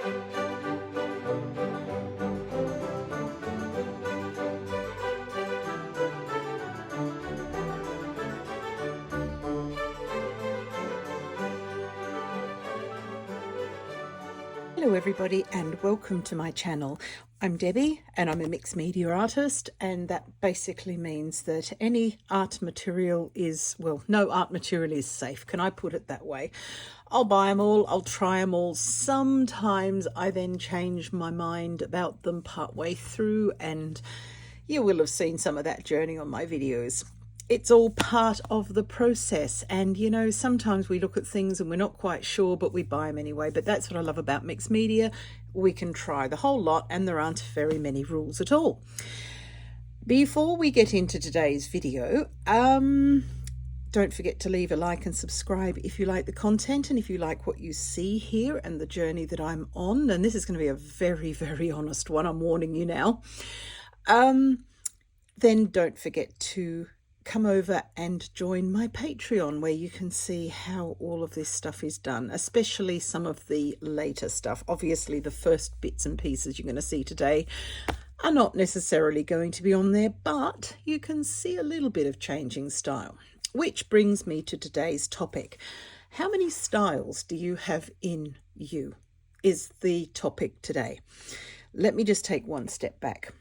Hello everybody and welcome to my channel. I'm Debbie and I'm a mixed media artist, and that basically means that any art material is, well, no art material is safe. Can I put it that way? I'll buy them all, I'll try them all. Sometimes I then change my mind about them partway through, and you will have seen some of that journey on my videos. It's all part of the process, and you know, sometimes we look at things and we're not quite sure, but we buy them anyway. But that's what I love about mixed media. We can try the whole lot and there aren't very many rules at all. Before we get into today's video, don't forget to leave a like and subscribe if you like the content and if you like what you see here and the journey that I'm on. And this is going to be a very, very honest one, I'm warning you now. Then don't forget to come over and join my Patreon, where you can see how all of this stuff is done, especially some of the later stuff. Obviously the first bits and pieces you're going to see today are not necessarily going to be on there, but you can see a little bit of changing style. Which brings me to today's topic. How many styles do you have in you is the topic today. Let me just take one step back.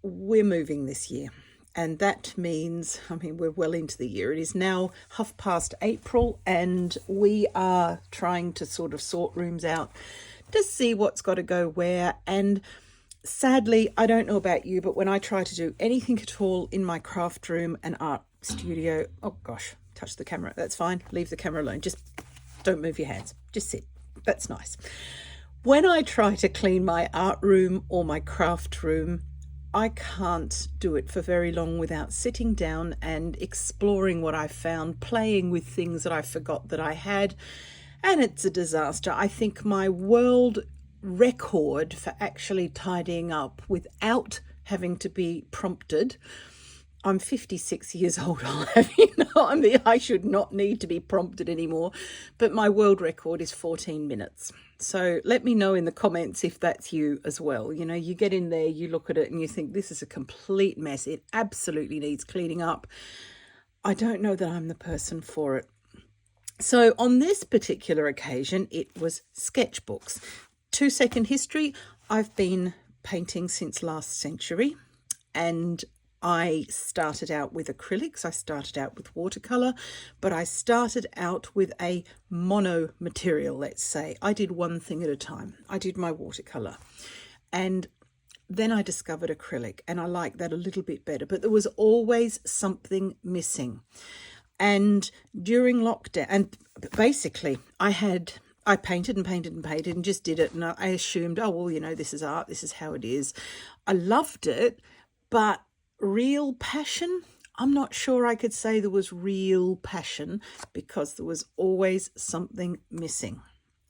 We're moving this year. And that means, I mean, we're well into the year. It is now April, and we are trying to sort of sort rooms out to see what's got to go where. And sadly, I don't know about you, but when I try to do anything at all in my craft room and art studio, oh gosh, touch the camera. That's fine. Leave the camera alone. Just don't move your hands. Just sit. That's nice. When I try to clean my art room or my craft room, I can't do it for very long without sitting down and exploring what I found, playing with things that I forgot that I had, and it's a disaster. I think my world record for actually tidying up without having to be prompted, I'm 56 years old, I should not need to be prompted anymore, but my world record is 14 minutes. So let me know in the comments if that's you as well. You know, you get in there, you look at it and you think this is a complete mess. It absolutely needs cleaning up. I don't know that I'm the person for it. So on this particular occasion, it was sketchbooks. 2-second history. I've been painting since last century, and I started out with acrylics, I started out with watercolor, but I started out with a mono material, let's say. I did one thing at a time. I did my watercolor, and then I discovered acrylic, and I like that a little bit better, but there was always something missing. And during lockdown, and basically I painted and just did it, and I assumed, oh, well, you know, this is art, this is how it is. I loved it, but real passion, I'm not sure I could say there was real passion, because there was always something missing.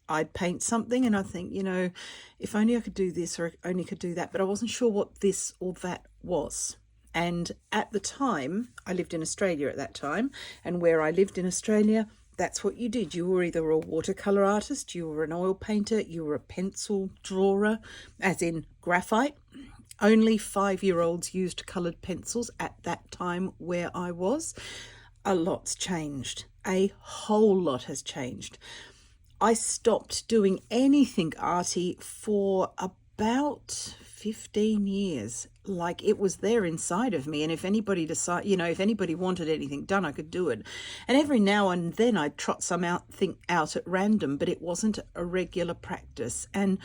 I'd paint something and I think, you know, if only I could do this or only could do that, but I wasn't sure what this or that was. And at the time, I lived in Australia at that time, and where I lived in Australia, that's what you did. You were either a watercolor artist, you were an oil painter, you were a pencil drawer, as in graphite. Only 5-year-olds used coloured pencils at that time where I was. A lot's changed. A whole lot has changed. I stopped doing anything arty for about 15 years. Like, it was there inside of me, and if anybody if anybody wanted anything done, I could do it. And every now and then I'd trot something out at random, but it wasn't a regular practice. And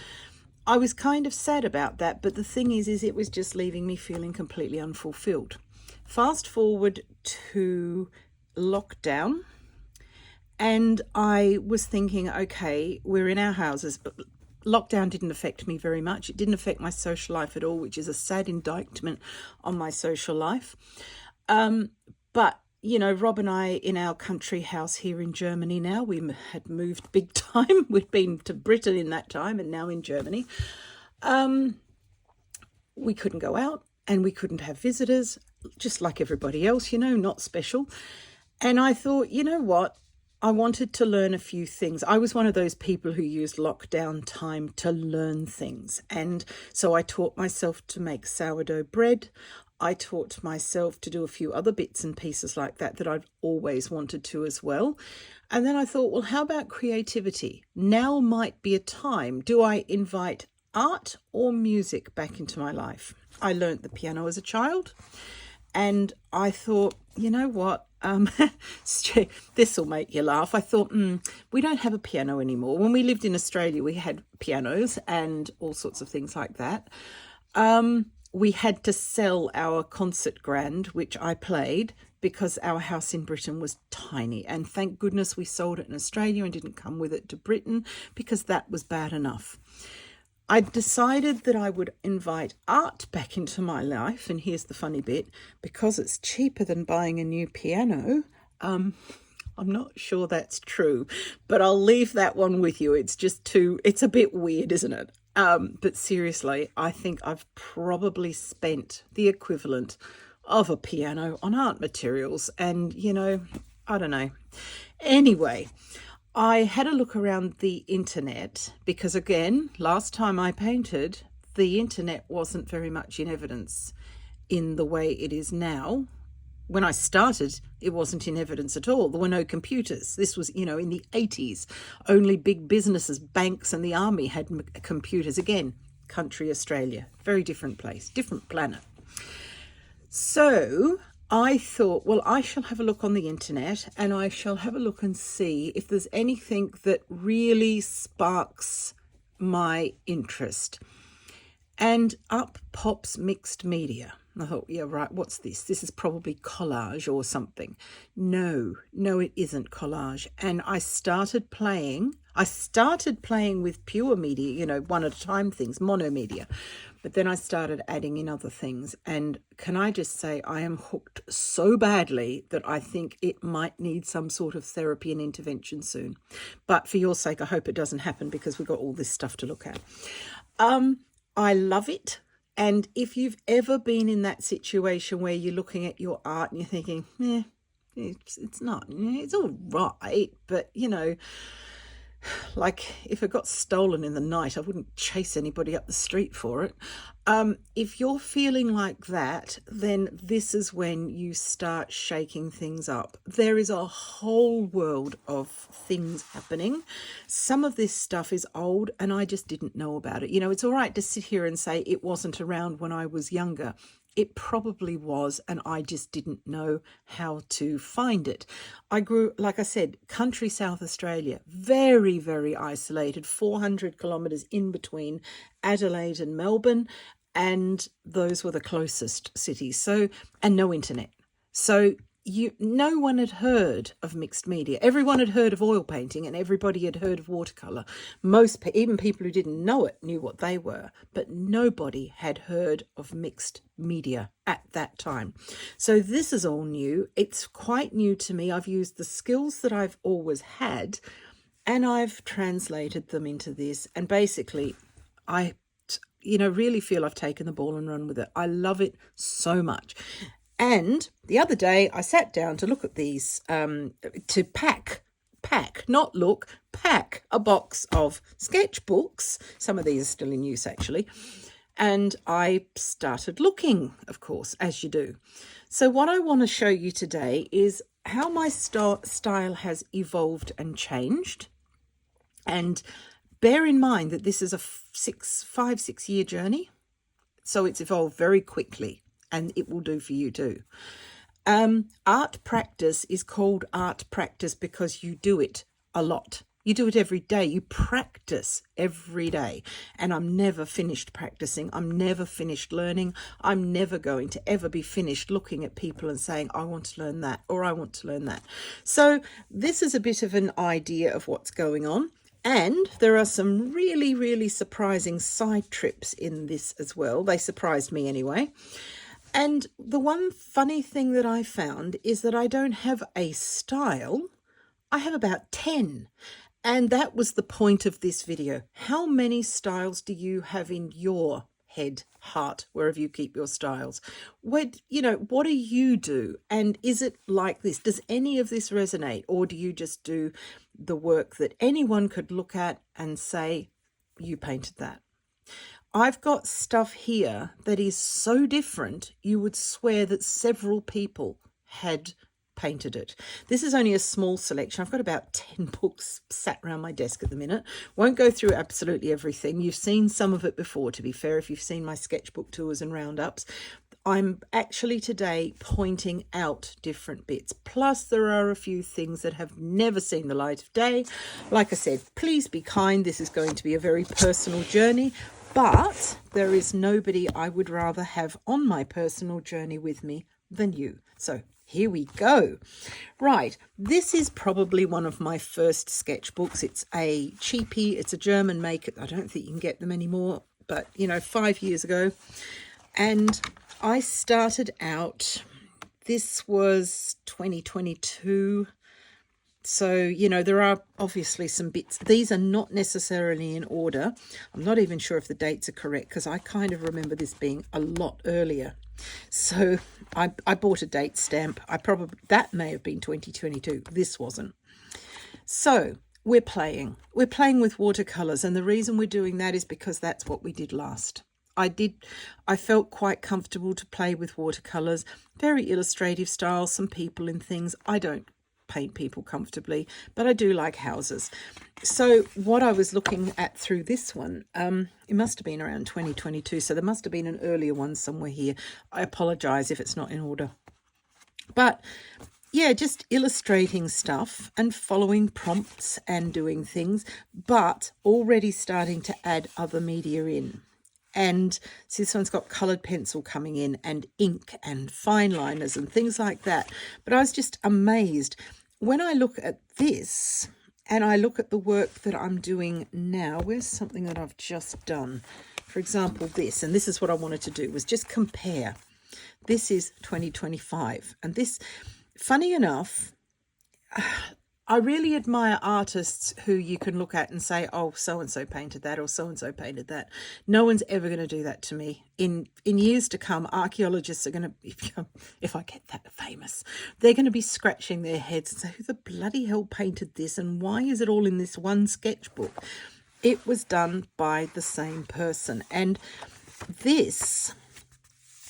I was kind of sad about that, but the thing is it was just leaving me feeling completely unfulfilled. Fast forward to lockdown, and I was thinking, okay, we're in our houses, but lockdown didn't affect me very much. It didn't affect my social life at all, which is a sad indictment on my social life. But you know, Rob and I, in our country house here in Germany now, we had moved big time. We'd been to Britain in that time and now in Germany. We couldn't go out and we couldn't have visitors, just like everybody else, you know, not special. And I thought, you know what? I wanted to learn a few things. I was one of those people who used lockdown time to learn things. And so I taught myself to make sourdough bread. I taught myself to do a few other bits and pieces like that that I've always wanted to as well. And then I thought, well, how about creativity? Now might be a time. Do I invite art or music back into my life? I learnt the piano as a child. And I thought, you know what? This will make you laugh. I thought, we don't have a piano anymore. When we lived in Australia, we had pianos and all sorts of things like that. We had to sell our concert grand, which I played, because our house in Britain was tiny. And thank goodness we sold it in Australia and didn't come with it to Britain, because that was bad enough. I decided that I would invite art back into my life, and here's the funny bit, because it's cheaper than buying a new piano. I'm not sure that's true, but I'll leave that one with you. It's a bit weird, isn't it? But seriously, I think I've probably spent the equivalent of a piano on art materials, and, I don't know. Anyway, I had a look around the internet because, again, last time I painted, the internet wasn't very much in evidence in the way it is now. When I started, it wasn't in evidence at all. There were no computers. This was, in the 80s. Only big businesses, banks and the army had computers. Again, country Australia, very different place, different planet. So I thought, well, I shall have a look on the internet and I shall have a look and see if there's anything that really sparks my interest. And up pops mixed media. I thought, yeah, right, what's this? This is probably collage or something. No, it isn't collage. And I started playing with pure media, one at a time things, monomedia. But then I started adding in other things. And can I just say, I am hooked so badly that I think it might need some sort of therapy and intervention soon. But for your sake, I hope it doesn't happen, because we've got all this stuff to look at. I love it. And if you've ever been in that situation where you're looking at your art and you're thinking, it's not, it's all right, but, like if it got stolen in the night, I wouldn't chase anybody up the street for it. If you're feeling like that, then this is when you start shaking things up. There is a whole world of things happening. Some of this stuff is old and I just didn't know about it. It's all right to sit here and say it wasn't around when I was younger. It probably was, and I just didn't know how to find it. I grew, like I said, country South Australia, very, very isolated, 400 kilometres in between Adelaide and Melbourne, and those were the closest cities. So, and no internet. So no one had heard of mixed media. Everyone had heard of oil painting and everybody had heard of watercolor. Even people who didn't know it knew what they were, but nobody had heard of mixed media at that time. So this is all new. It's quite new to me. I've used the skills that I've always had and I've translated them into this. And basically, I really feel I've taken the ball and run with it. I love it so much. And the other day I sat down to look at these, to pack a box of sketchbooks. Some of these are still in use actually. And I started looking, of course, as you do. So what I want to show you today is how my style has evolved and changed. And bear in mind that this is a 5-6 year journey. So it's evolved very quickly. And it will do for you too. Art practice is called art practice because you do it a lot. You do it every day. You practice every day. And I'm never finished practicing. I'm never finished learning. I'm never going to ever be finished looking at people and saying, I want to learn that, or I want to learn that. So this is a bit of an idea of what's going on. And there are some really, really surprising side trips in this as well. They surprised me anyway. And the one funny thing that I found is that I don't have a style. I have about 10. And that was the point of this video. How many styles do you have in your head, heart, wherever you keep your styles. What do you do? And is it like this? Does any of this resonate? Or do you just do the work that anyone could look at and say, you painted that? I've got stuff here that is so different, you would swear that several people had painted it. This is only a small selection. I've got about 10 books sat around my desk at the minute. Won't go through absolutely everything. You've seen some of it before, to be fair, if you've seen my sketchbook tours and roundups. I'm actually today pointing out different bits. Plus, there are a few things that have never seen the light of day. Like I said, please be kind. This is going to be a very personal journey. But there is nobody I would rather have on my personal journey with me than you. So here we go. Right, this is probably one of my first sketchbooks. It's a cheapie. It's a German make. I don't think you can get them anymore, but 5 years ago. And I started out, this was 2022. So, there are obviously some bits. These are not necessarily in order. I'm not even sure if the dates are correct because I kind of remember this being a lot earlier. So I bought a date stamp. That may have been 2022. This wasn't. So we're playing with watercolors. And the reason we're doing that is because that's what we did last. I felt quite comfortable to play with watercolors, very illustrative style, some people and things. I don't paint people comfortably, but I do like houses. So what I was looking at through this one, it must have been around 2022, so there must have been an earlier one somewhere here. I apologize if it's not in order. But yeah, just illustrating stuff and following prompts and doing things, but already starting to add other media in. And so this one's got coloured pencil coming in and ink and fine liners and things like that. But I was just amazed when I look at this and I look at the work that I'm doing now. Where's something that I've just done? For example, this, and this is what I wanted to do, was just compare. This is 2025. And this, funny enough, I really admire artists who you can look at and say, oh, so-and-so painted that or so-and-so painted that. No one's ever going to do that to me. In years to come, archaeologists are going to, if I get that famous, they're going to be scratching their heads and say, who the bloody hell painted this and why is it all in this one sketchbook? It was done by the same person. And this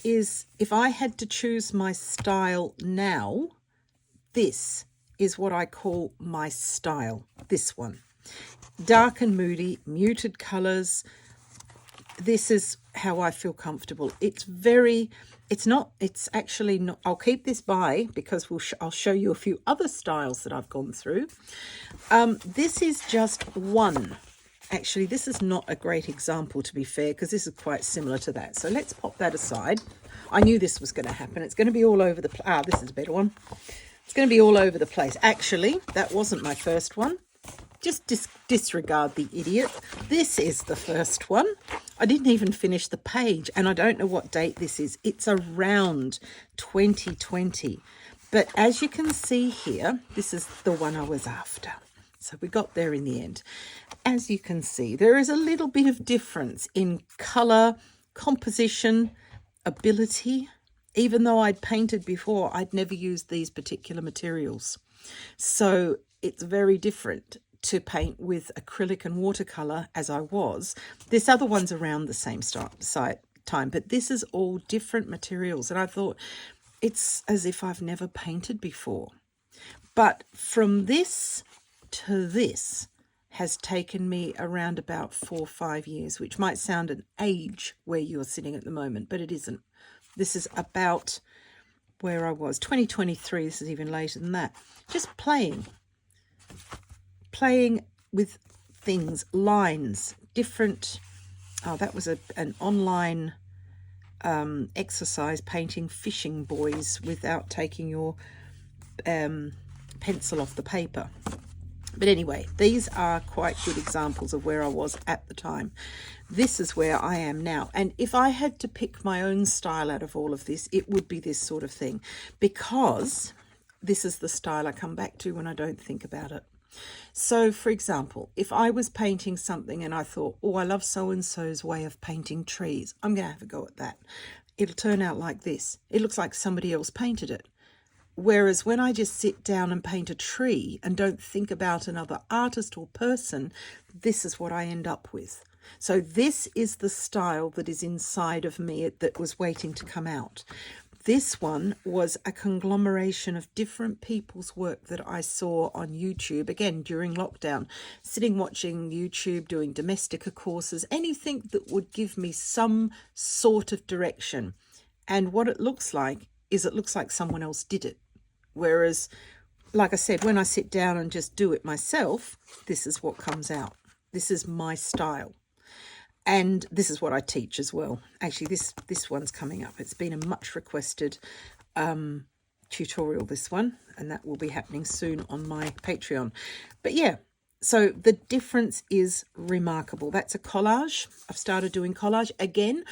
is, if I had to choose my style now, this is what I call my style, this one. Dark and moody, muted colours. This is how I feel comfortable. It's actually not, I'll keep this by because I'll show you a few other styles that I've gone through. This is just one. Actually, this is not a great example, to be fair, because this is quite similar to that. So let's pop that aside. I knew this was going to happen. It's going to be all over the place. This is a better one. It's going to be all over the place. Actually, that wasn't my first one. Just disregard the idiot. This is the first one. I didn't even finish the page, and I don't know what date this is. It's around 2020. But as you can see here, this is the one I was after. So we got there in the end. As you can see, there is a little bit of difference in colour, composition, ability. Even though I'd painted before, I'd never used these particular materials. So it's very different to paint with acrylic and watercolour as I was. This other one's around the same time, but this is all different materials. And I thought, it's as if I've never painted before. But from this to this has taken me around about 4 or 5 years, which might sound an age where you're sitting at the moment, but it isn't. This is about where I was, 2023, this is even later than that. Just playing with things, lines, different, that was an online exercise, painting fishing buoys without taking your pencil off the paper. But anyway, these are quite good examples of where I was at the time. This is where I am now. And if I had to pick my own style out of all of this, it would be this sort of thing. Because this is the style I come back to when I don't think about it. So, for example, if I was painting something and I thought, oh, I love so-and-so's way of painting trees, I'm going to have a go at that. It'll turn out like this. It looks like somebody else painted it. Whereas when I just sit down and paint a tree and don't think about another artist or person, this is what I end up with. So this is the style that is inside of me that was waiting to come out. This one was a conglomeration of different people's work that I saw on YouTube, again, during lockdown, sitting watching YouTube, doing domestica courses, anything that would give me some sort of direction. And what it looks like is it looks like someone else did it. Whereas, like I said, when I sit down and just do it myself, this is what comes out. This is my style. And this is what I teach as well. Actually, this one's coming up. It's been a much requested tutorial, this one, and that will be happening soon on my Patreon. But yeah, so the difference is remarkable. That's a collage. I've started doing collage. Again,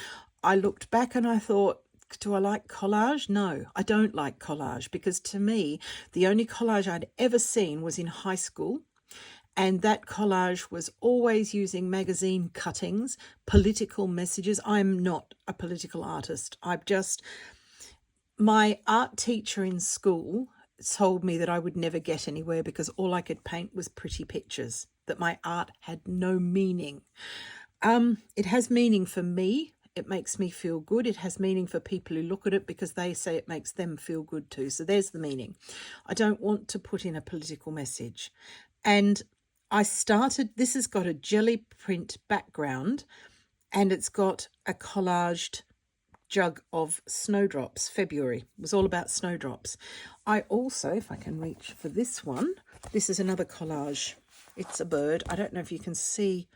I looked back and I thought, do I like collage? No, I don't like collage, because to me, the only collage I'd ever seen was in high school. And that collage was always using magazine cuttings, political messages. I'm not a political artist. My art teacher in school told me that I would never get anywhere because all I could paint was pretty pictures, that my art had no meaning. It has meaning for me. It makes me feel good. It has meaning for people who look at it because they say it makes them feel good too. So there's the meaning. I don't want to put in a political message. And I started, this has got a jelly print background and it's got a collaged jug of snowdrops. February was all about snowdrops. I also, if I can reach for this one, this is another collage. It's a bird. I don't know if you can see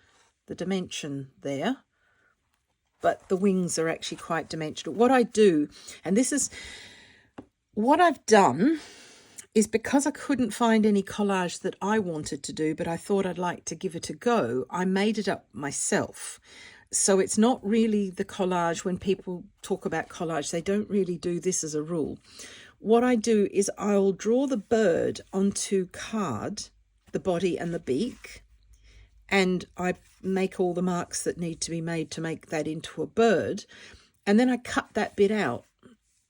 the dimension there, but the wings are actually quite dimensional. What I do, and this is what I've done, is because I couldn't find any collage that I wanted to do, but I thought I'd like to give it a go, I made it up myself. So it's not really the collage. When people talk about collage, they don't really do this as a rule. What I do is I'll draw the bird onto card, the body and the beak, and I make all the marks that need to be made to make that into a bird. And then I cut that bit out,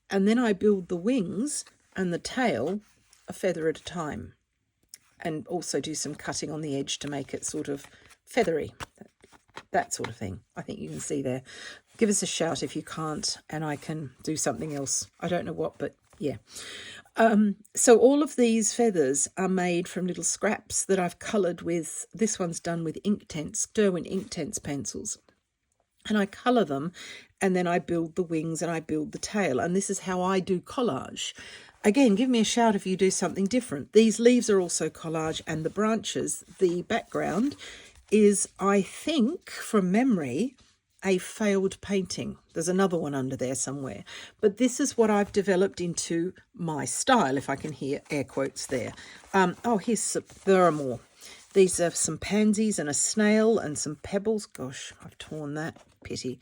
and then I build the wings and the tail a feather at a time, and also do some cutting on the edge to make it sort of feathery, that sort of thing. I think you can see there. Give us a shout if you can't, and I can do something else. I don't know what, but yeah. So all of these feathers are made from little scraps that I've coloured with, this one's done with Inktense, Derwent Inktense pencils. And I colour them, and then I build the wings and I build the tail. And this is how I do collage. Again, give me a shout if you do something different. These leaves are also collage, and the branches, the background is, I think, from memory, a failed painting. There's another one under there somewhere. But this is what I've developed into my style, if I can hear air quotes there. There are more. These are some pansies and a snail and some pebbles. Gosh, I've torn that. Pity.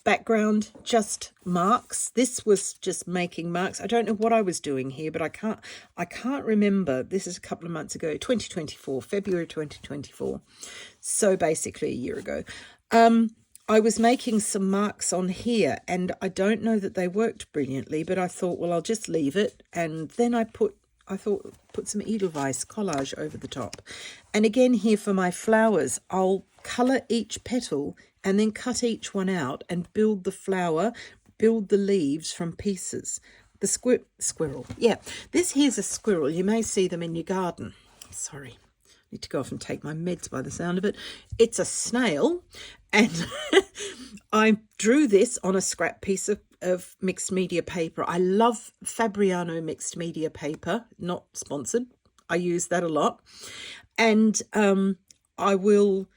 Background, just marks. This was just making marks. I don't know what I was doing here, but I can't remember. This is a couple of months ago, 2024, February 2024. So basically a year ago. I was making some marks on here, and I don't know that they worked brilliantly, but I thought, well, I'll just leave it. And then I put some Edelweiss collage over the top. And again, here for my flowers, I'll colour each petal and then cut each one out and build the flower, build the leaves from pieces. The squirrel. Yeah, this here's a squirrel. You may see them in your garden. Sorry, need to go off and take my meds by the sound of it. It's a snail, and I drew this on a scrap piece of mixed media paper. I love Fabriano mixed media paper, not sponsored. I use that a lot. And I will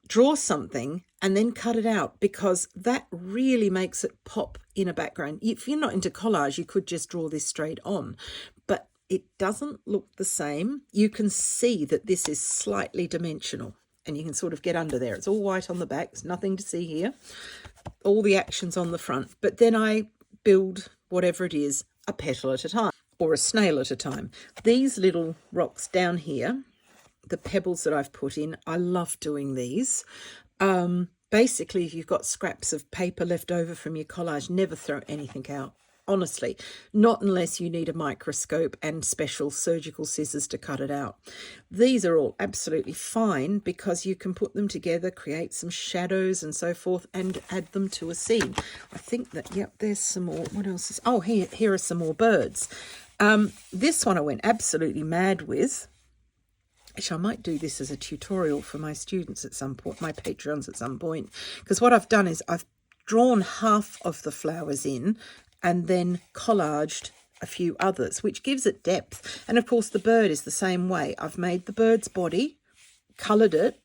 draw something and then cut it out, because that really makes it pop in a background. If you're not into collage, you could just draw this straight on, but it doesn't look the same. You can see that this is slightly dimensional, and you can sort of get under there. It's all white on the back. There's nothing to see here. All the actions on the front. But then I build whatever it is, a petal at a time. or a snail at a time. These little rocks down here, the pebbles that I've put in, I love doing these. Basically, if you've got scraps of paper left over from your collage, never throw anything out. Honestly, not unless you need a microscope and special surgical scissors to cut it out. These are all absolutely fine because you can put them together, create some shadows and so forth, and add them to a scene. I think that, yep, there's some more. What else is, oh, here are some more birds. This one I went absolutely mad with. Actually, I might do this as a tutorial for my students at some point, my Patreons at some point, because what I've done is I've drawn half of the flowers in and then collaged a few others, which gives it depth. And of course, the bird is the same way. I've made the bird's body, coloured it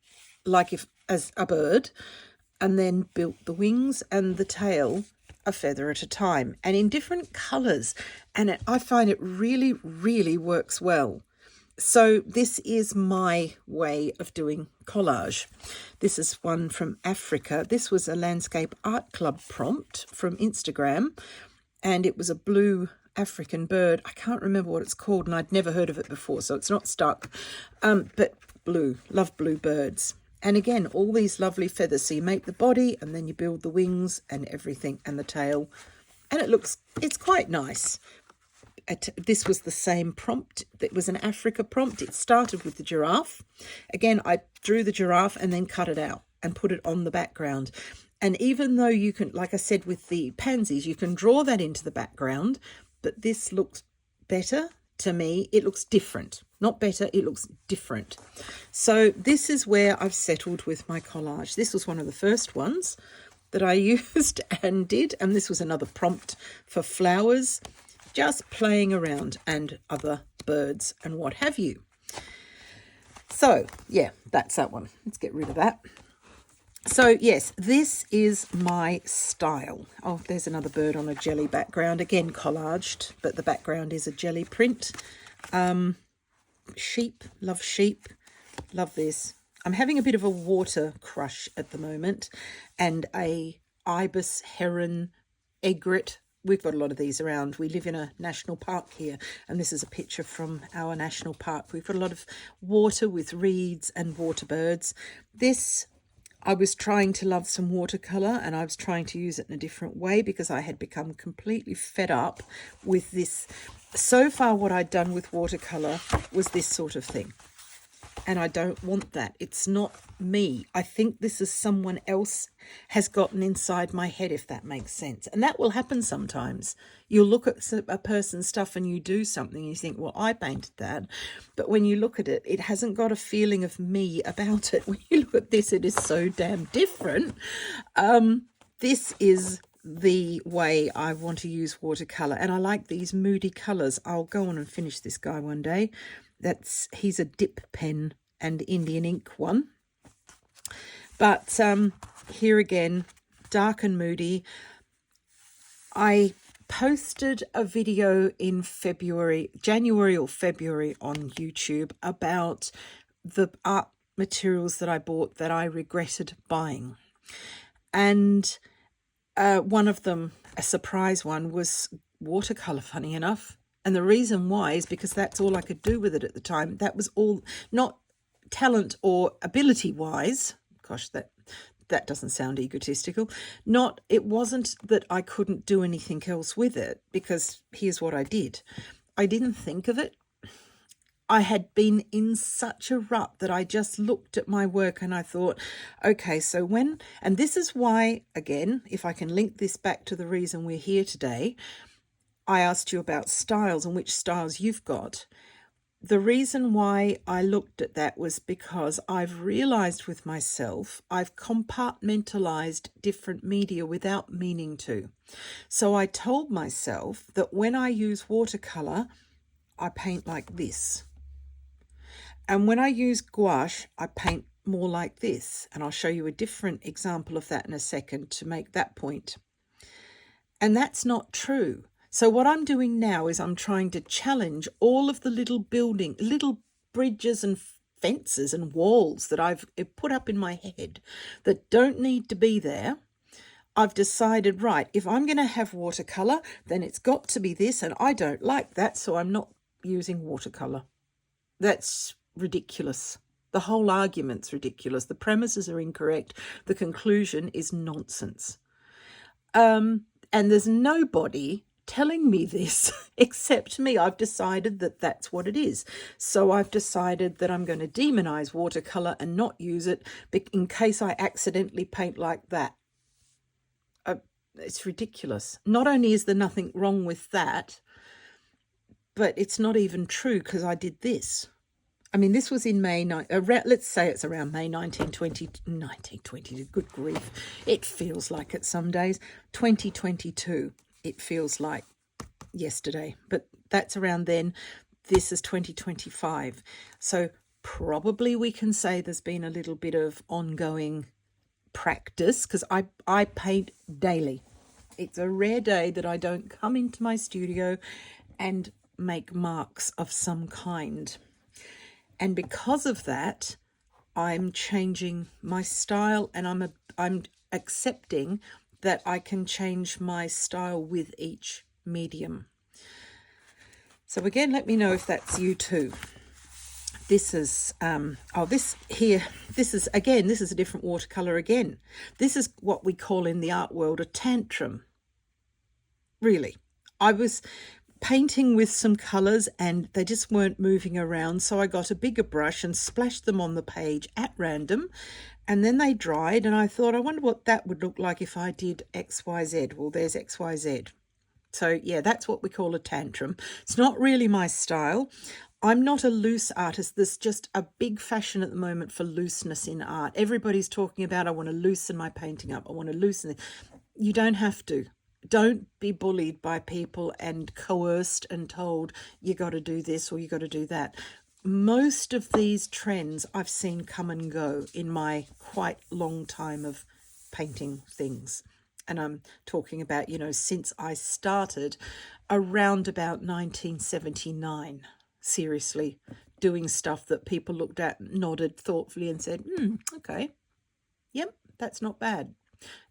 as a bird, and then built the wings and the tail a feather at a time, and in different colours. And I find it really, really works well. So this is my way of doing collage. This is one from Africa. This was a Landscape Art Club prompt from Instagram, and it was a blue African bird. I can't remember what it's called, and I'd never heard of it before, so it's not stuck. But blue, love blue birds. And again, all these lovely feathers. So you make the body, and then you build the wings and everything, and the tail. And it's quite nice. This was the same prompt. It was an Africa prompt. It started with the giraffe. Again, I drew the giraffe and then cut it out and put it on the background. And even though you can, like I said with the pansies, you can draw that into the background, but this looks better to me. It looks different. Not better, it looks different. So this is where I've settled with my collage. This was one of the first ones that I used and did. And this was another prompt for flowers. Just playing around, and other birds and what have you. So, yeah, that's that one. Let's get rid of that. So, yes, this is my style. Oh, there's another bird on a jelly background. Again, collaged, but the background is a jelly print. Sheep, love this. I'm having a bit of a water crush at the moment, and a ibis, heron, egret. We've got a lot of these around. We live in a national park here, and this is a picture from our national park. We've got a lot of water with reeds and water birds. This, I was trying to love some watercolour, and I was trying to use it in a different way because I had become completely fed up with this. So far, what I'd done with watercolour was this sort of thing. And I don't want that. It's not me. I think this is someone else has gotten inside my head, if that makes sense. And that will happen sometimes. You'll look at a person's stuff and you do something and you think, well, I painted that. But when you look at it, it hasn't got a feeling of me about it. When you look at this, it is so damn different. This is the way I want to use watercolour. And I like these moody colours. I'll go on and finish this guy one day. He's a dip pen and Indian ink one. But here again, dark and moody. I posted a video in January or February on YouTube about the art materials that I bought that I regretted buying. And one of them, a surprise one, was watercolour, funny enough. And the reason why is because that's all I could do with it at the time. That was all, not talent or ability wise. Gosh, that doesn't sound egotistical. It wasn't that I couldn't do anything else with it, because here's what I did. I didn't think of it. I had been in such a rut that I just looked at my work and I thought, okay, so and this is why, again, if I can link this back to the reason we're here today, I asked you about styles and which styles you've got. The reason why I looked at that was because I've realised with myself, I've compartmentalised different media without meaning to. So I told myself that when I use watercolour, I paint like this. And when I use gouache, I paint more like this. And I'll show you a different example of that in a second to make that point. And that's not true. So what I'm doing now is I'm trying to challenge all of the little bridges and fences and walls that I've put up in my head that don't need to be there. I've decided, right, if I'm going to have watercolor, then it's got to be this, and I don't like that, so I'm not using watercolor. That's ridiculous. The whole argument's ridiculous. The premises are incorrect. The conclusion is nonsense. And there's nobody telling me this except me. I've decided that that's what it is. So I've decided that I'm going to demonize watercolor and not use it in case I accidentally paint like that. It's ridiculous. Not only is there nothing wrong with that, but it's not even true because I did this. I mean, this was in May, let's say it's around May 1920, good grief. It feels like it some days. 2022, it feels like yesterday, but that's around then. This is 2025. So probably we can say there's been a little bit of ongoing practice because I paint daily. It's a rare day that I don't come into my studio and make marks of some kind. And because of that, I'm changing my style, and I'm accepting that I can change my style with each medium. So again, let me know if that's you too. This is this is a different watercolor again. This is what we call in the art world a tantrum. Really, I was painting with some colors and they just weren't moving around, so I got a bigger brush and splashed them on the page at random, and then they dried, and I thought, I wonder what that would look like if I did XYZ. Well, there's XYZ. So yeah, that's what we call a tantrum. It's not really my style. I'm not a loose artist. There's just a big fashion at the moment for looseness in art. Everybody's talking about, I want to loosen my painting up. I want to loosen it. You don't have to. Don't be bullied by people and coerced and told you got to do this or you got to do that. Most of these trends I've seen come and go in my quite long time of painting things. And I'm talking about, since I started around about 1979, seriously, doing stuff that people looked at, nodded thoughtfully and said, okay, yep, that's not bad,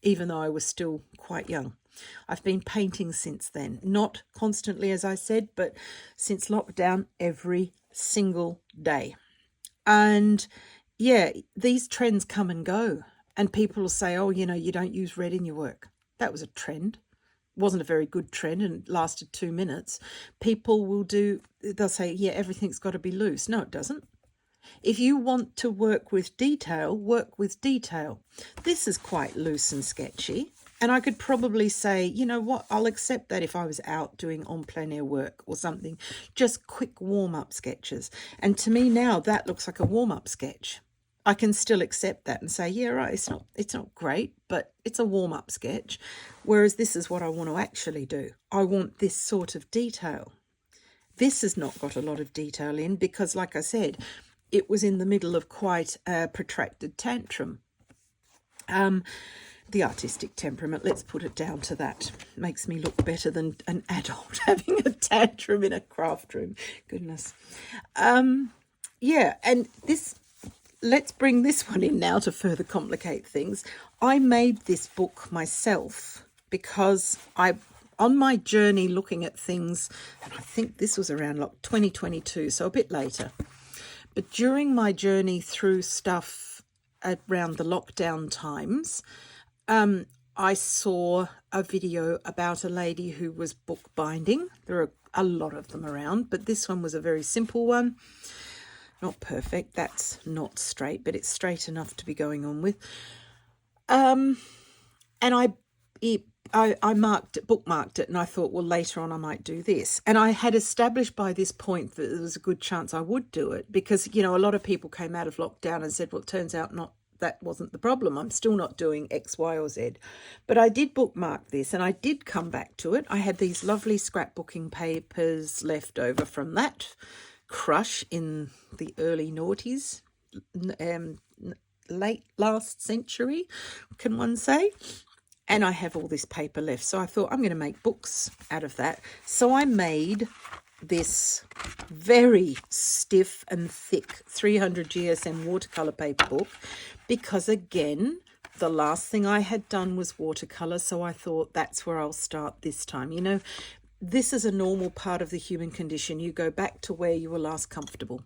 even though I was still quite young. I've been painting since then, not constantly, as I said, but since lockdown, every single day. And yeah, these trends come and go, and people will say, oh, you don't use red in your work. That was a trend. It wasn't a very good trend and it lasted 2 minutes. People they'll say, yeah, everything's got to be loose. No, it doesn't. If you want to work with detail, work with detail. This is quite loose and sketchy. And I could probably say, you know what, I'll accept that if I was out doing en plein air work or something, just quick warm-up sketches. And to me now, that looks like a warm-up sketch. I can still accept that and say, yeah, right, it's not great, but it's a warm-up sketch. Whereas this is what I want to actually do. I want this sort of detail. This has not got a lot of detail in because, like I said, it was in the middle of quite a protracted tantrum. The artistic temperament, let's put it down to that. Makes me look better than an adult having a tantrum in a craft room. Goodness. Yeah, and let's bring this one in now to further complicate things. I made this book myself because on my journey looking at things, and I think this was around 2022, so a bit later. But during my journey through stuff around the lockdown times, I saw a video about a lady who was bookbinding. There are a lot of them around, but this one was a very simple one. Not perfect, that's not straight, but it's straight enough to be going on with. And I bookmarked it, and I thought, well, later on I might do this. And I had established by this point that there was a good chance I would do it because, a lot of people came out of lockdown and said, well, it turns out that wasn't the problem. I'm still not doing X, Y, or Z. But I did bookmark this, and I did come back to it. I had these lovely scrapbooking papers left over from that crush in the early noughties, late last century, can one say? And I have all this paper left. So I thought I'm going to make books out of that. So I made this very stiff and thick 300 GSM watercolor paper book because, again, the last thing I had done was watercolor, so I thought that's where I'll start this time. You know, this is a normal part of the human condition. You go back to where you were last comfortable.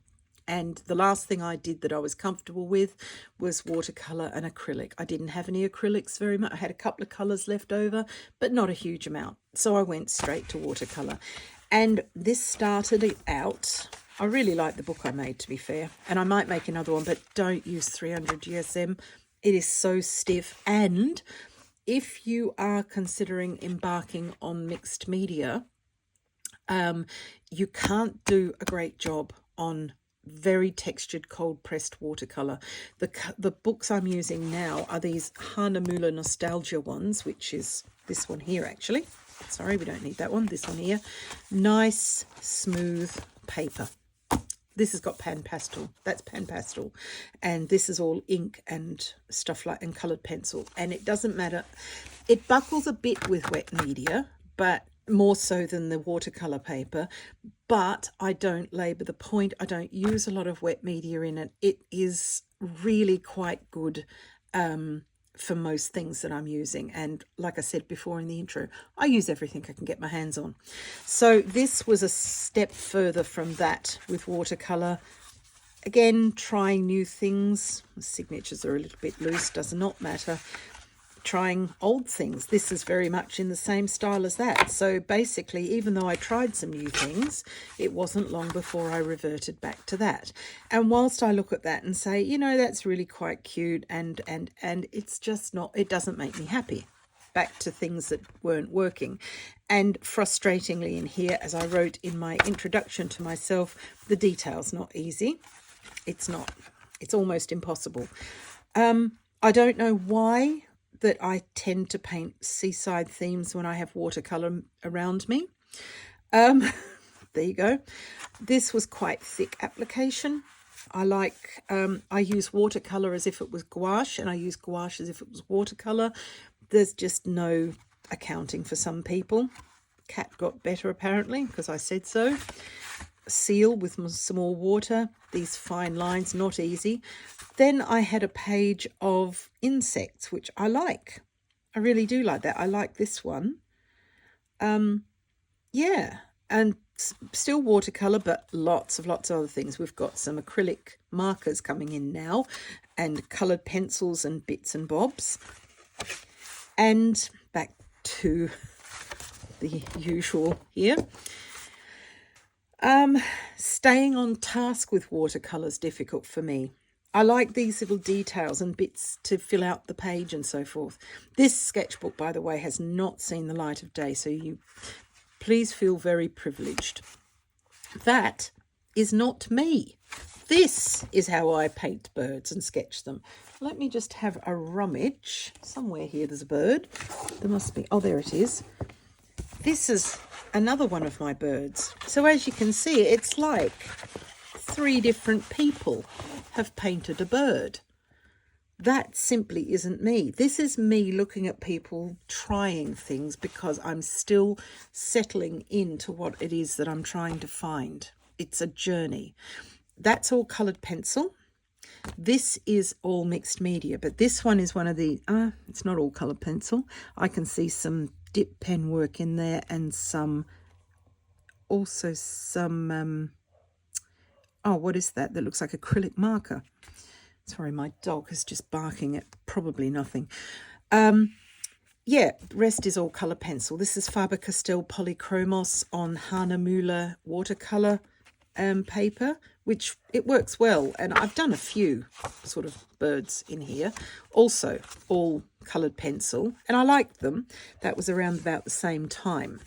And the last thing I did that I was comfortable with was watercolor and acrylic. I didn't have any acrylics very much. I had a couple of colors left over, but not a huge amount. So I went straight to watercolor. And this started it out. I really like the book I made, to be fair. And I might make another one, but don't use 300 GSM. It is so stiff. And if you are considering embarking on mixed media, you can't do a great job on very textured cold pressed watercolor. The books I'm using now are these Handmade Nostalgia ones, which is this one here actually. Sorry, we don't need that one. This one here. Nice smooth paper. This has got pan pastel. That's pan pastel. And this is all ink and stuff like, and coloured pencil. And it doesn't matter. It buckles a bit with wet media, but more so than the watercolour paper. But I don't labour the point. I don't use a lot of wet media in it. It is really quite good for most things that I'm using. And like I said before in the intro, I use everything I can get my hands on. So this was a step further from that with watercolour. Again, trying new things. The signatures are a little bit loose, does not matter. Trying old things. This is very much in the same style as that. So basically, even though I tried some new things, it wasn't long before I reverted back to that. And whilst I look at that and say, you know, that's really quite cute, and it's just not, it doesn't make me happy. Back to things that weren't working. And frustratingly in here, as I wrote in my introduction to myself, the detail's not easy. It's not. It's almost impossible. I don't know why that I tend to paint seaside themes when I have watercolour around me. There you go. This was quite thick application. I like, I use watercolour as if it was gouache, and I use gouache as if it was watercolour. There's just no accounting for some people. Cat got better apparently, because I said so. Seal with some more water. These fine lines, not easy. Then I had a page of insects, which I like. I really do like that. I like this one. Yeah, and still watercolor, but lots of other things. We've got some acrylic markers coming in now, and colored pencils and bits and bobs. And back to the usual here. Staying on task with watercolor is difficult for me. I like these little details and bits to fill out the page and so forth. This sketchbook, by the way, has not seen the light of day, so you please feel very privileged. That is not me. This is how I paint birds and sketch them. Let me just have a rummage. Somewhere here there's a bird. There must be. Oh, there it is. This is another one of my birds. So as you can see, it's like 3 different people have painted a bird. That simply isn't me. This is me looking at people trying things because I'm still settling into what it is that I'm trying to find. It's a journey. That's all coloured pencil. This is all mixed media, but this one is one of the, it's not all coloured pencil. I can see some dip pen work in there, and also some, oh, what is that? That looks like acrylic marker. Sorry, my dog is just barking at probably nothing. Yeah, the rest is all colour pencil. This is Faber-Castell Polychromos on Hahnemühle watercolour paper, which it works well. And I've done a few sort of birds in here. Also, all coloured pencil. And I liked them. That was around about the same time.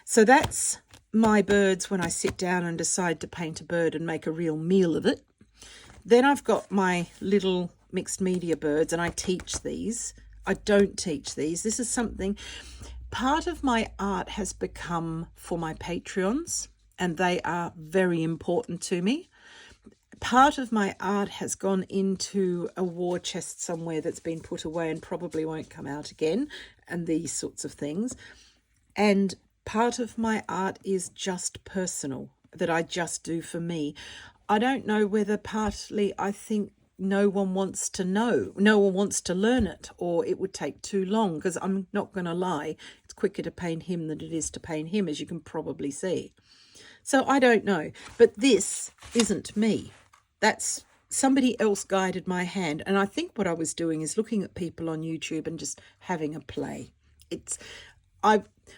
So that's my birds when I sit down and decide to paint a bird and make a real meal of it. Then I've got my little mixed media birds, and I teach these. I don't teach these. This is something, part of my art has become for my Patreons, and they are very important to me. Part of my art has gone into a war chest somewhere that's been put away and probably won't come out again, and these sorts of things. And part of my art is just personal, that I just do for me. I don't know whether partly I think no one wants to know, no one wants to learn it, or it would take too long, because I'm not going to lie, it's quicker to paint him than it is to paint him, as you can probably see. So I don't know, but this isn't me. That's somebody else guided my hand. And I think what I was doing is looking at people on YouTube and just having a play.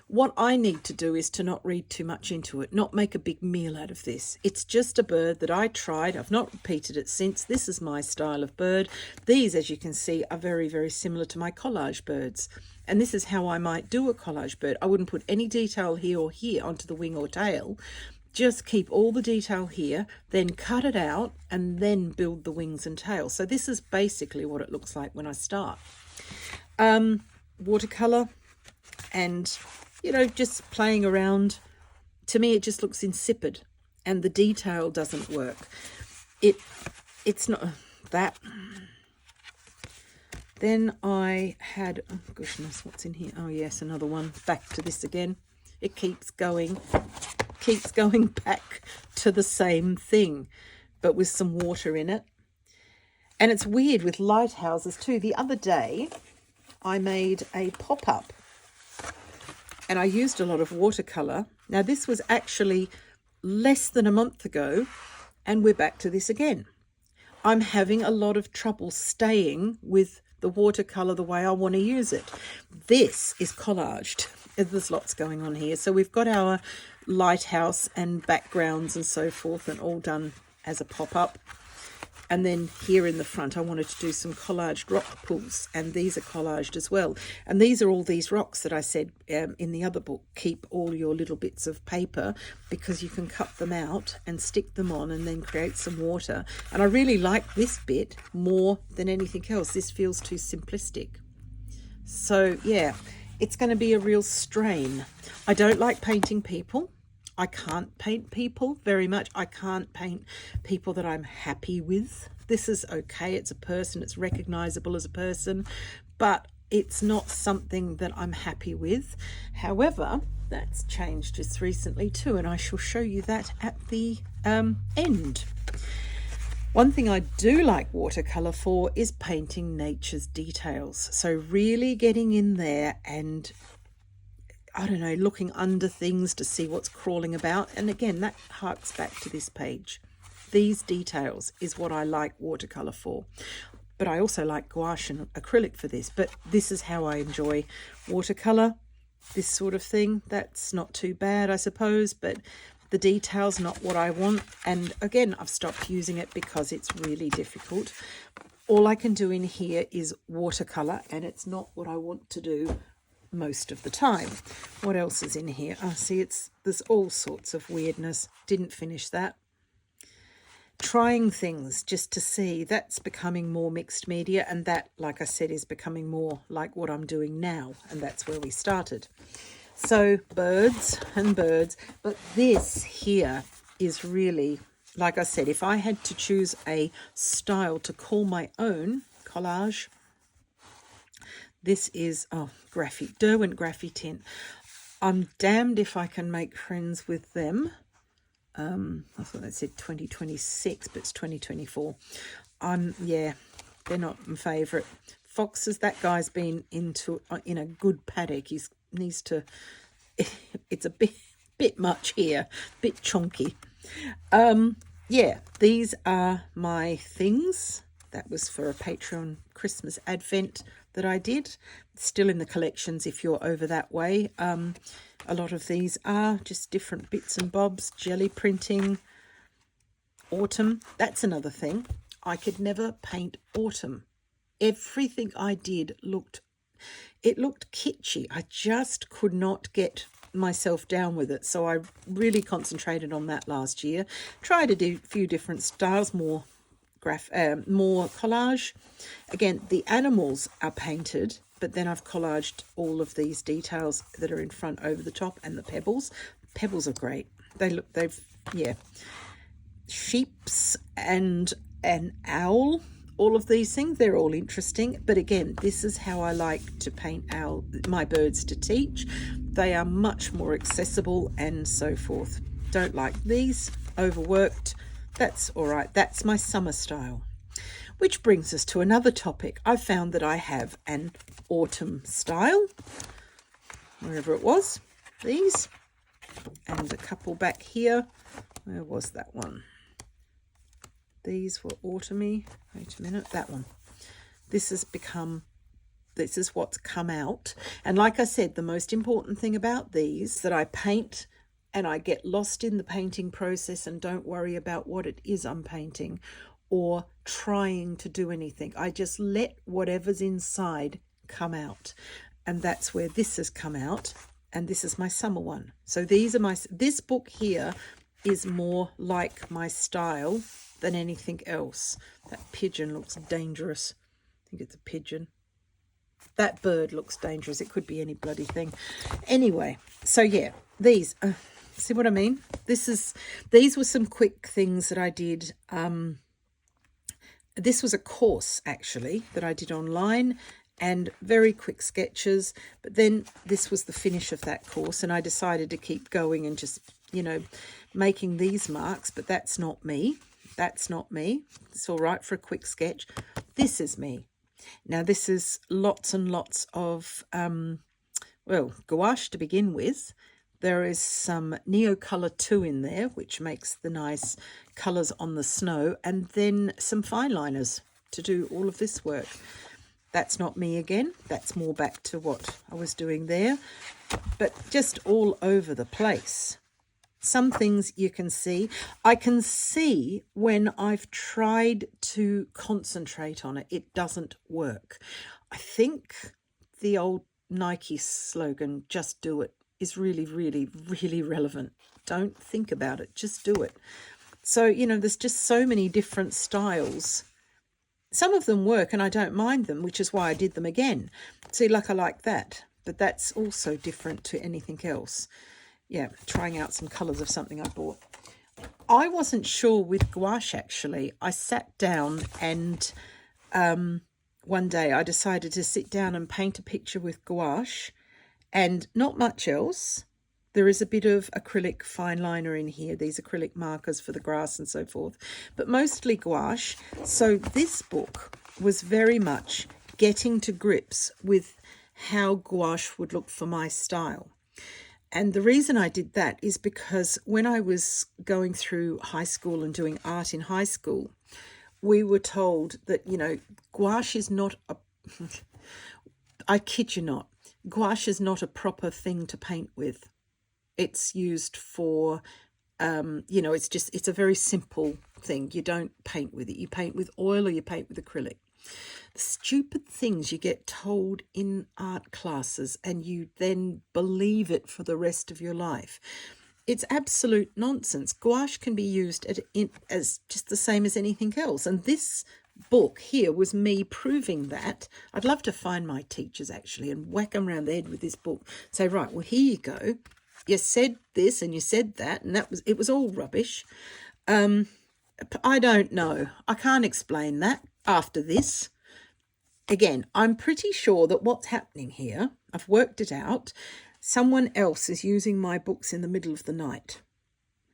What I need to do is to not read too much into it, not make a big meal out of this. It's just a bird that I tried. I've not repeated it since. This is my style of bird. These, as you can see, are very, very similar to my collage birds. And this is how I might do a collage bird. I wouldn't put any detail here or here onto the wing or tail. Just keep all the detail here, then cut it out, and then build the wings and tail. So this is basically what it looks like when I start. Watercolor and, you know, just playing around. To me, it just looks insipid, and the detail doesn't work. It's not that. Then I had, oh goodness, what's in here? Oh yes, another one. Back to this again. It keeps going back to the same thing, but with some water in it. And it's weird with lighthouses too. The other day I made a pop-up and I used a lot of watercolor. Now this was actually less than a month ago, and we're back to this again. I'm having a lot of trouble staying with the watercolor the way I want to use it. This is collaged. There's lots going on here. So we've got our lighthouse and backgrounds and so forth, and all done as a pop-up. And then here in the front, I wanted to do some collaged rock pools, and these are collaged as well. And these are all these rocks that I said in the other book, keep all your little bits of paper, because you can cut them out and stick them on and then create some water. And I really like this bit more than anything else. This feels too simplistic. So yeah, it's going to be a real strain. I don't like painting people. I can't paint people very much. I can't paint people that I'm happy with. This is okay. It's a person. It's recognizable as a person, but it's not something that I'm happy with. However, that's changed just recently too, and I shall show you that at the end. One thing I do like watercolor for is painting nature's details. So really getting in there and, I don't know, looking under things to see what's crawling about. And again, that harks back to this page. These details is what I like watercolor for. But I also like gouache and acrylic for this. But this is how I enjoy watercolor, this sort of thing. That's not too bad, I suppose, but the detail's not what I want. And again, I've stopped using it because it's really difficult. All I can do in here is watercolor, and it's not what I want to do most of the time. What else is in here? Oh, see, there's all sorts of weirdness. Didn't finish that. Trying things just to see. That's becoming more mixed media, and that, like I said, is becoming more like what I'm doing now, and that's where we started. So birds and birds, but this here is really, like I said, if I had to choose a style to call my own, collage, this is, Derwent Graffy Tint. I'm damned if I can make friends with them. I thought that said 2026, but it's 2024. Yeah, they're not my favourite. Foxes, that guy's been in a good paddock. He needs to, it's a bit much here, bit chonky. Yeah, these are my things. That was for a Patreon Christmas Advent that I did. Still in the collections if you're over that way. A lot of these are just different bits and bobs. Jelly printing. Autumn. That's another thing. I could never paint autumn. Everything I did looked kitschy. I just could not get myself down with it. So I really concentrated on that last year. Tried to do a few different styles, more collage. Again, the animals are painted, but then I've collaged all of these details that are in front over the top, and the pebbles. Pebbles are great. Yeah. Sheeps and an owl, all of these things, they're all interesting. But again, this is how I like to paint my birds to teach. They are much more accessible and so forth. Don't like these, overworked. That's all right. That's my summer style. Which brings us to another topic. I found that I have an autumn style, wherever it was, these, and a couple back here. Where was that one? These were autumny. Wait a minute, that one. This is what's come out. And like I said, the most important thing about these is that I paint and I get lost in the painting process and don't worry about what it is I'm painting or trying to do anything. I just let whatever's inside come out. And that's where this has come out. And this is my summer one. So these are this book here is more like my style than anything else. That pigeon looks dangerous. I think it's a pigeon. That bird looks dangerous. It could be any bloody thing. Anyway, so yeah, these, see what I mean? These were some quick things that I did. This was a course actually that I did online, and very quick sketches, but then this was the finish of that course, and I decided to keep going and just, you know, making these marks. But that's not me. That's not me. It's all right for a quick sketch. This is me. Now this is lots and lots of well, gouache to begin with. There is some Neocolor 2 in there, which makes the nice colours on the snow, and then some fine liners to do all of this work. That's not me again. That's more back to what I was doing there, but just all over the place. Some things you can see. I can see when I've tried to concentrate on it, it doesn't work. I think the old Nike slogan, just do it, is really, really, really relevant. Don't think about it, just do it. So, you know, there's just so many different styles. Some of them work and I don't mind them, which is why I did them again. See, like I like that, but that's also different to anything else. Yeah, trying out some colours of something I bought. I wasn't sure with gouache, actually. I sat down and one day I decided to sit down and paint a picture with gouache and not much else. There is a bit of acrylic fine liner in here, these acrylic markers for the grass and so forth, but mostly gouache. So this book was very much getting to grips with how gouache would look for my style. And the reason I did that is because when I was going through high school and doing art in high school, we were told that, you know, gouache is not a, I kid you not, gouache is not a proper thing to paint with. It's used for, you know, it's a very simple thing. You don't paint with it. You paint with oil or you paint with acrylic. The stupid things you get told in art classes and you then believe it for the rest of your life. It's absolute nonsense. Gouache can be used as just the same as anything else. And this book here was me proving that. I'd love to find my teachers actually and whack them around the head with this book. Say, right, well, here you go. You said this and you said that, and it was all rubbish. I don't know. I can't explain that after this. Again, I'm pretty sure that what's happening here, I've worked it out, someone else is using my books in the middle of the night.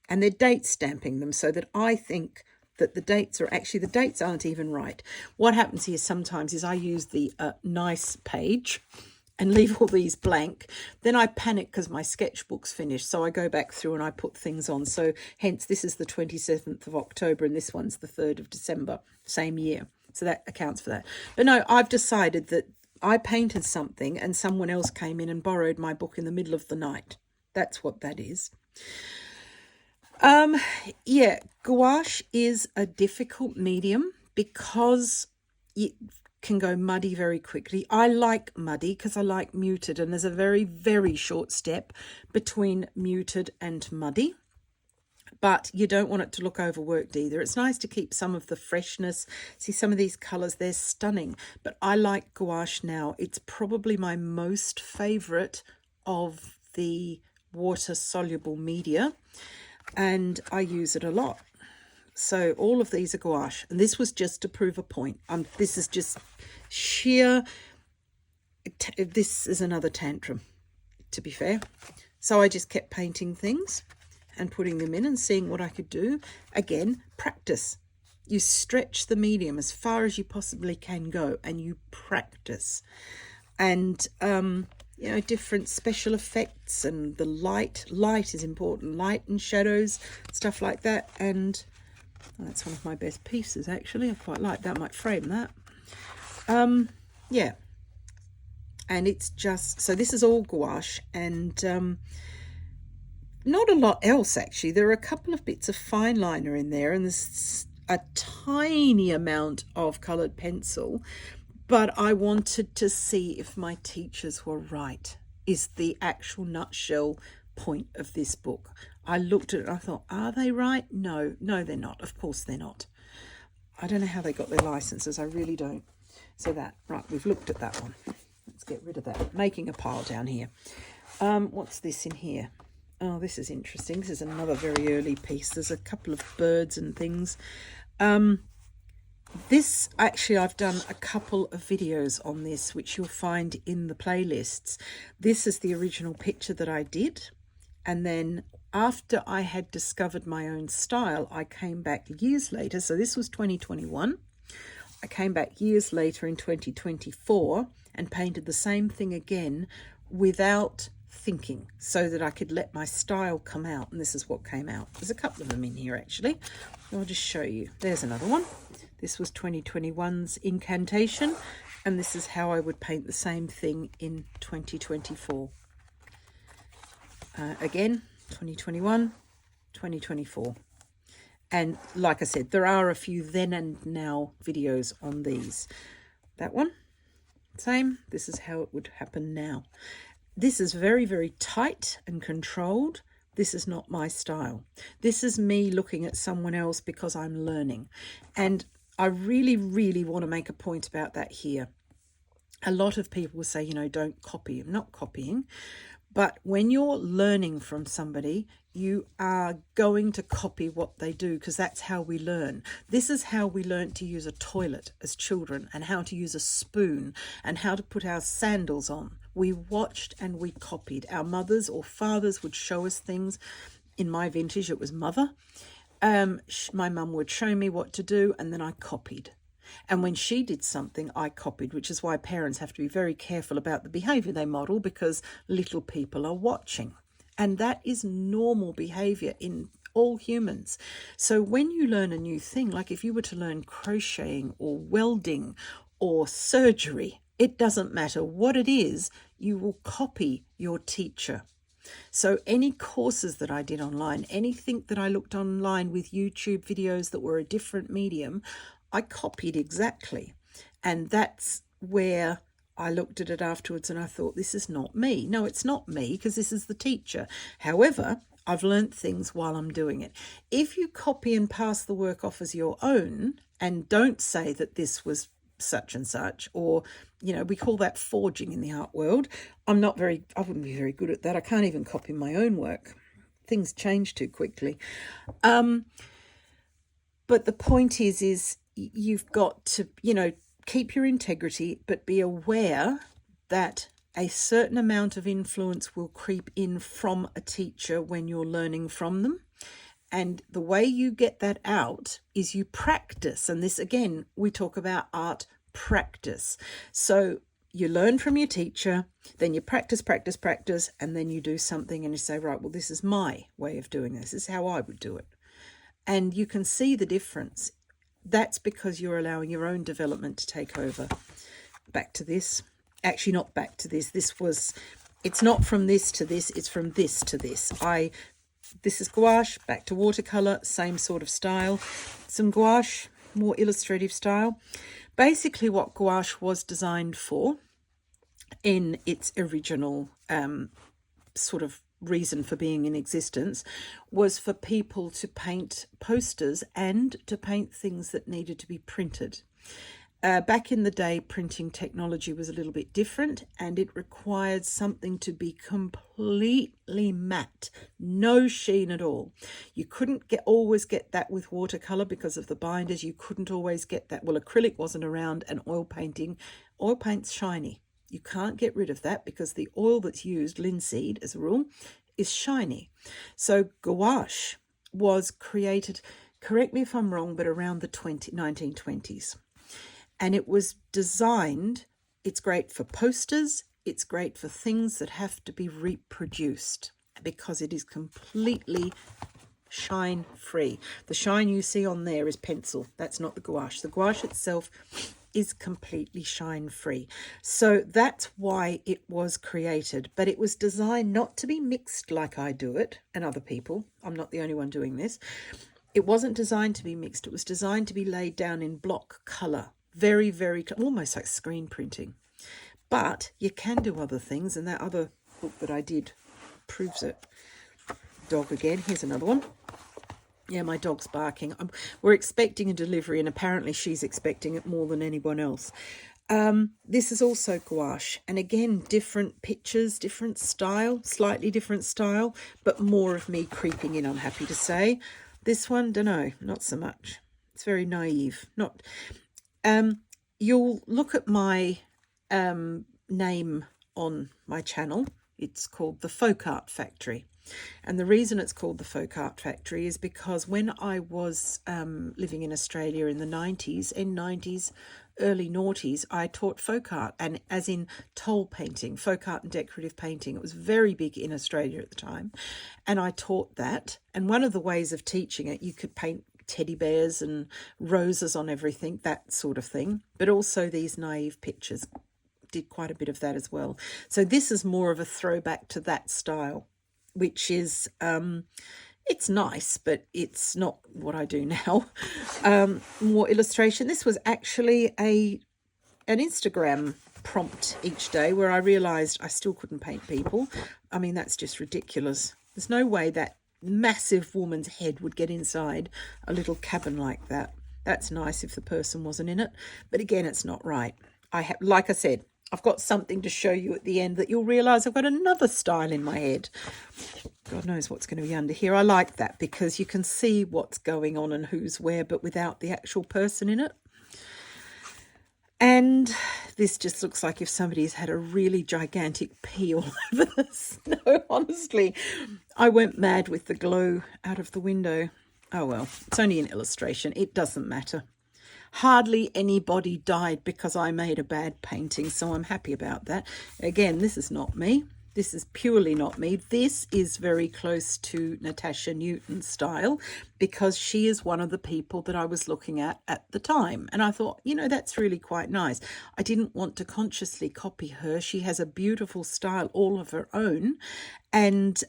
And they're date stamping them so that I think that the dates aren't even right. What happens here sometimes is I use the nice page and leave all these blank. Then I panic because my sketchbook's finished. So I go back through and I put things on. So hence this is the 27th of October and this one's the 3rd of December, same year. So that accounts for that. But no, I've decided that I painted something and someone else came in and borrowed my book in the middle of the night. That's what that is. Yeah, gouache is a difficult medium because it can go muddy very quickly. I like muddy because I like muted, and there's a very, very short step between muted and muddy. But you don't want it to look overworked either. It's nice to keep some of the freshness. See, some of these colours, they're stunning. But I like gouache now. It's probably my most favourite of the water-soluble media, and I use it a lot. So all of these are gouache, and this was just to prove a point. This is just sheer, this is another tantrum, to be fair. So I just kept painting things and putting them in and seeing what I could do. Again, practice. You stretch the medium as far as you possibly can go, and you practice. And you know, different special effects, and the light is important, light and shadows, stuff like that. And that's one of my best pieces, actually. I quite like that. I might frame that. Yeah, and it's just, so this is all gouache, and not a lot else, actually. There are a couple of bits of fine liner in there, and there's a tiny amount of coloured pencil, but I wanted to see if my teachers were right, is the actual nutshell point of this book. I looked at it and I thought, are they right? No, they're not. Of course they're not. I don't know how they got their licenses. I really don't. So that, right, we've looked at that one. Let's get rid of that. Making a pile down here. What's this in here? Oh, this is interesting. This is another very early piece. There's a couple of birds and things. This, actually, I've done a couple of videos on this, which you'll find in the playlists. This is the original picture that I did. And then after I had discovered my own style, I came back years later. So this was 2021. I came back years later in 2024 and painted the same thing again without thinking, so that I could let my style come out. And this is what came out. There's a couple of them in here, actually. I'll just show you. There's another one. This was 2021's Incantation, and this is how I would paint the same thing in 2024. Again, 2021, 2024. And like I said, there are a few then and now videos on these. That one, same. This is how it would happen now. This is very, very tight and controlled. This is not my style. This is me looking at someone else because I'm learning. And I really, really want to make a point about that here. A lot of people will say, you know, don't copy. I'm not copying. But when you're learning from somebody, you are going to copy what they do, because that's how we learn. This is how we learned to use a toilet as children, and how to use a spoon, and how to put our sandals on. We watched and we copied. Our mothers or fathers would show us things. In my vintage, it was mother. My mum would show me what to do, and then I copied. And when she did something, I copied, which is why parents have to be very careful about the behaviour they model, because little people are watching. And that is normal behaviour in all humans. So when you learn a new thing, like if you were to learn crocheting or welding or surgery, it doesn't matter what it is, you will copy your teacher. So any courses that I did online, anything that I looked online with YouTube videos that were a different medium, I copied exactly. And that's where I looked at it afterwards and I thought, this is not me. No, it's not me, because this is the teacher. However, I've learnt things while I'm doing it. If you copy and pass the work off as your own and don't say that this was such and such, or, you know, we call that forging in the art world. I wouldn't be very good at that. I can't even copy my own work. Things change too quickly. But the point is you've got to, you know, keep your integrity, but be aware that a certain amount of influence will creep in from a teacher when you're learning from them. And the way you get that out is you practice. And this, again, we talk about art practice. So you learn from your teacher, then you practice, and then you do something and you say, right, well, this is my way of doing this. This is how I would do it. And you can see the difference. That's because you're allowing your own development to take over. Back to this. Actually, not back to this. It's not from this to this. It's from this to this. This is gouache, back to watercolor, same sort of style. Some gouache, more illustrative style. Basically what gouache was designed for in its original sort of reason for being in existence was for people to paint posters and to paint things that needed to be printed. Back in the day, printing technology was a little bit different, and it required something to be completely matte, no sheen at all. You couldn't always get that with watercolor because of the binders. You couldn't always get that. Well, acrylic wasn't around, and oil paint's shiny. You can't get rid of that because the oil that's used, linseed as a rule, is shiny. So gouache was created correct me if I'm wrong, but around the 1920s. And it was designed, it's great for posters, it's great for things that have to be reproduced because it is completely shine free. The shine you see on there is pencil. That's not the gouache. The gouache itself is completely shine free. So that's why it was created. But it was designed not to be mixed like I do it and other people. I'm not the only one doing this. It wasn't designed to be mixed. It was designed to be laid down in block color. Very, very, almost like screen printing. But you can do other things, and that other book that I did proves it. Dog again. Here's another one. Yeah, my dog's barking. We're expecting a delivery, and apparently she's expecting it more than anyone else. This is also gouache, and again, different pictures, different style, slightly different style, but more of me creeping in, I'm happy to say. This one, don't know, not so much. It's very naive. Not. You'll look at my name on my channel. It's called the Folk Art Factory. And the reason it's called the Folk Art Factory is because when I was living in Australia in the 90s, early noughties, I taught folk art, and as in toll painting, folk art and decorative painting. It was very big in Australia at the time, and I taught that. And one of the ways of teaching it, you could paint teddy bears and roses on everything, that sort of thing, but also these naive pictures. Did quite a bit of that as well. So this is more of a throwback to that style, which is, it's nice, but it's not what I do now. More illustration. This was actually an Instagram prompt each day where I realised I still couldn't paint people. I mean, that's just ridiculous. There's no way that massive woman's head would get inside a little cabin like that. That's nice if the person wasn't in it. But again, it's not right. Like I said, I've got something to show you at the end that you'll realise I've got another style in my head. God knows what's going to be under here. I like that because you can see what's going on and who's where, but without the actual person in it. And this just looks like if somebody's had a really gigantic pee all over the snow. Honestly, I went mad with the glow out of the window. Oh well, it's only an illustration. It doesn't matter. Hardly anybody died because I made a bad painting, so I'm happy about that. Again, this is not me. This is purely not me. This is very close to Natasha Newton's style because she is one of the people that I was looking at the time. And I thought, you know, that's really quite nice. I didn't want to consciously copy her. She has a beautiful style all of her own, and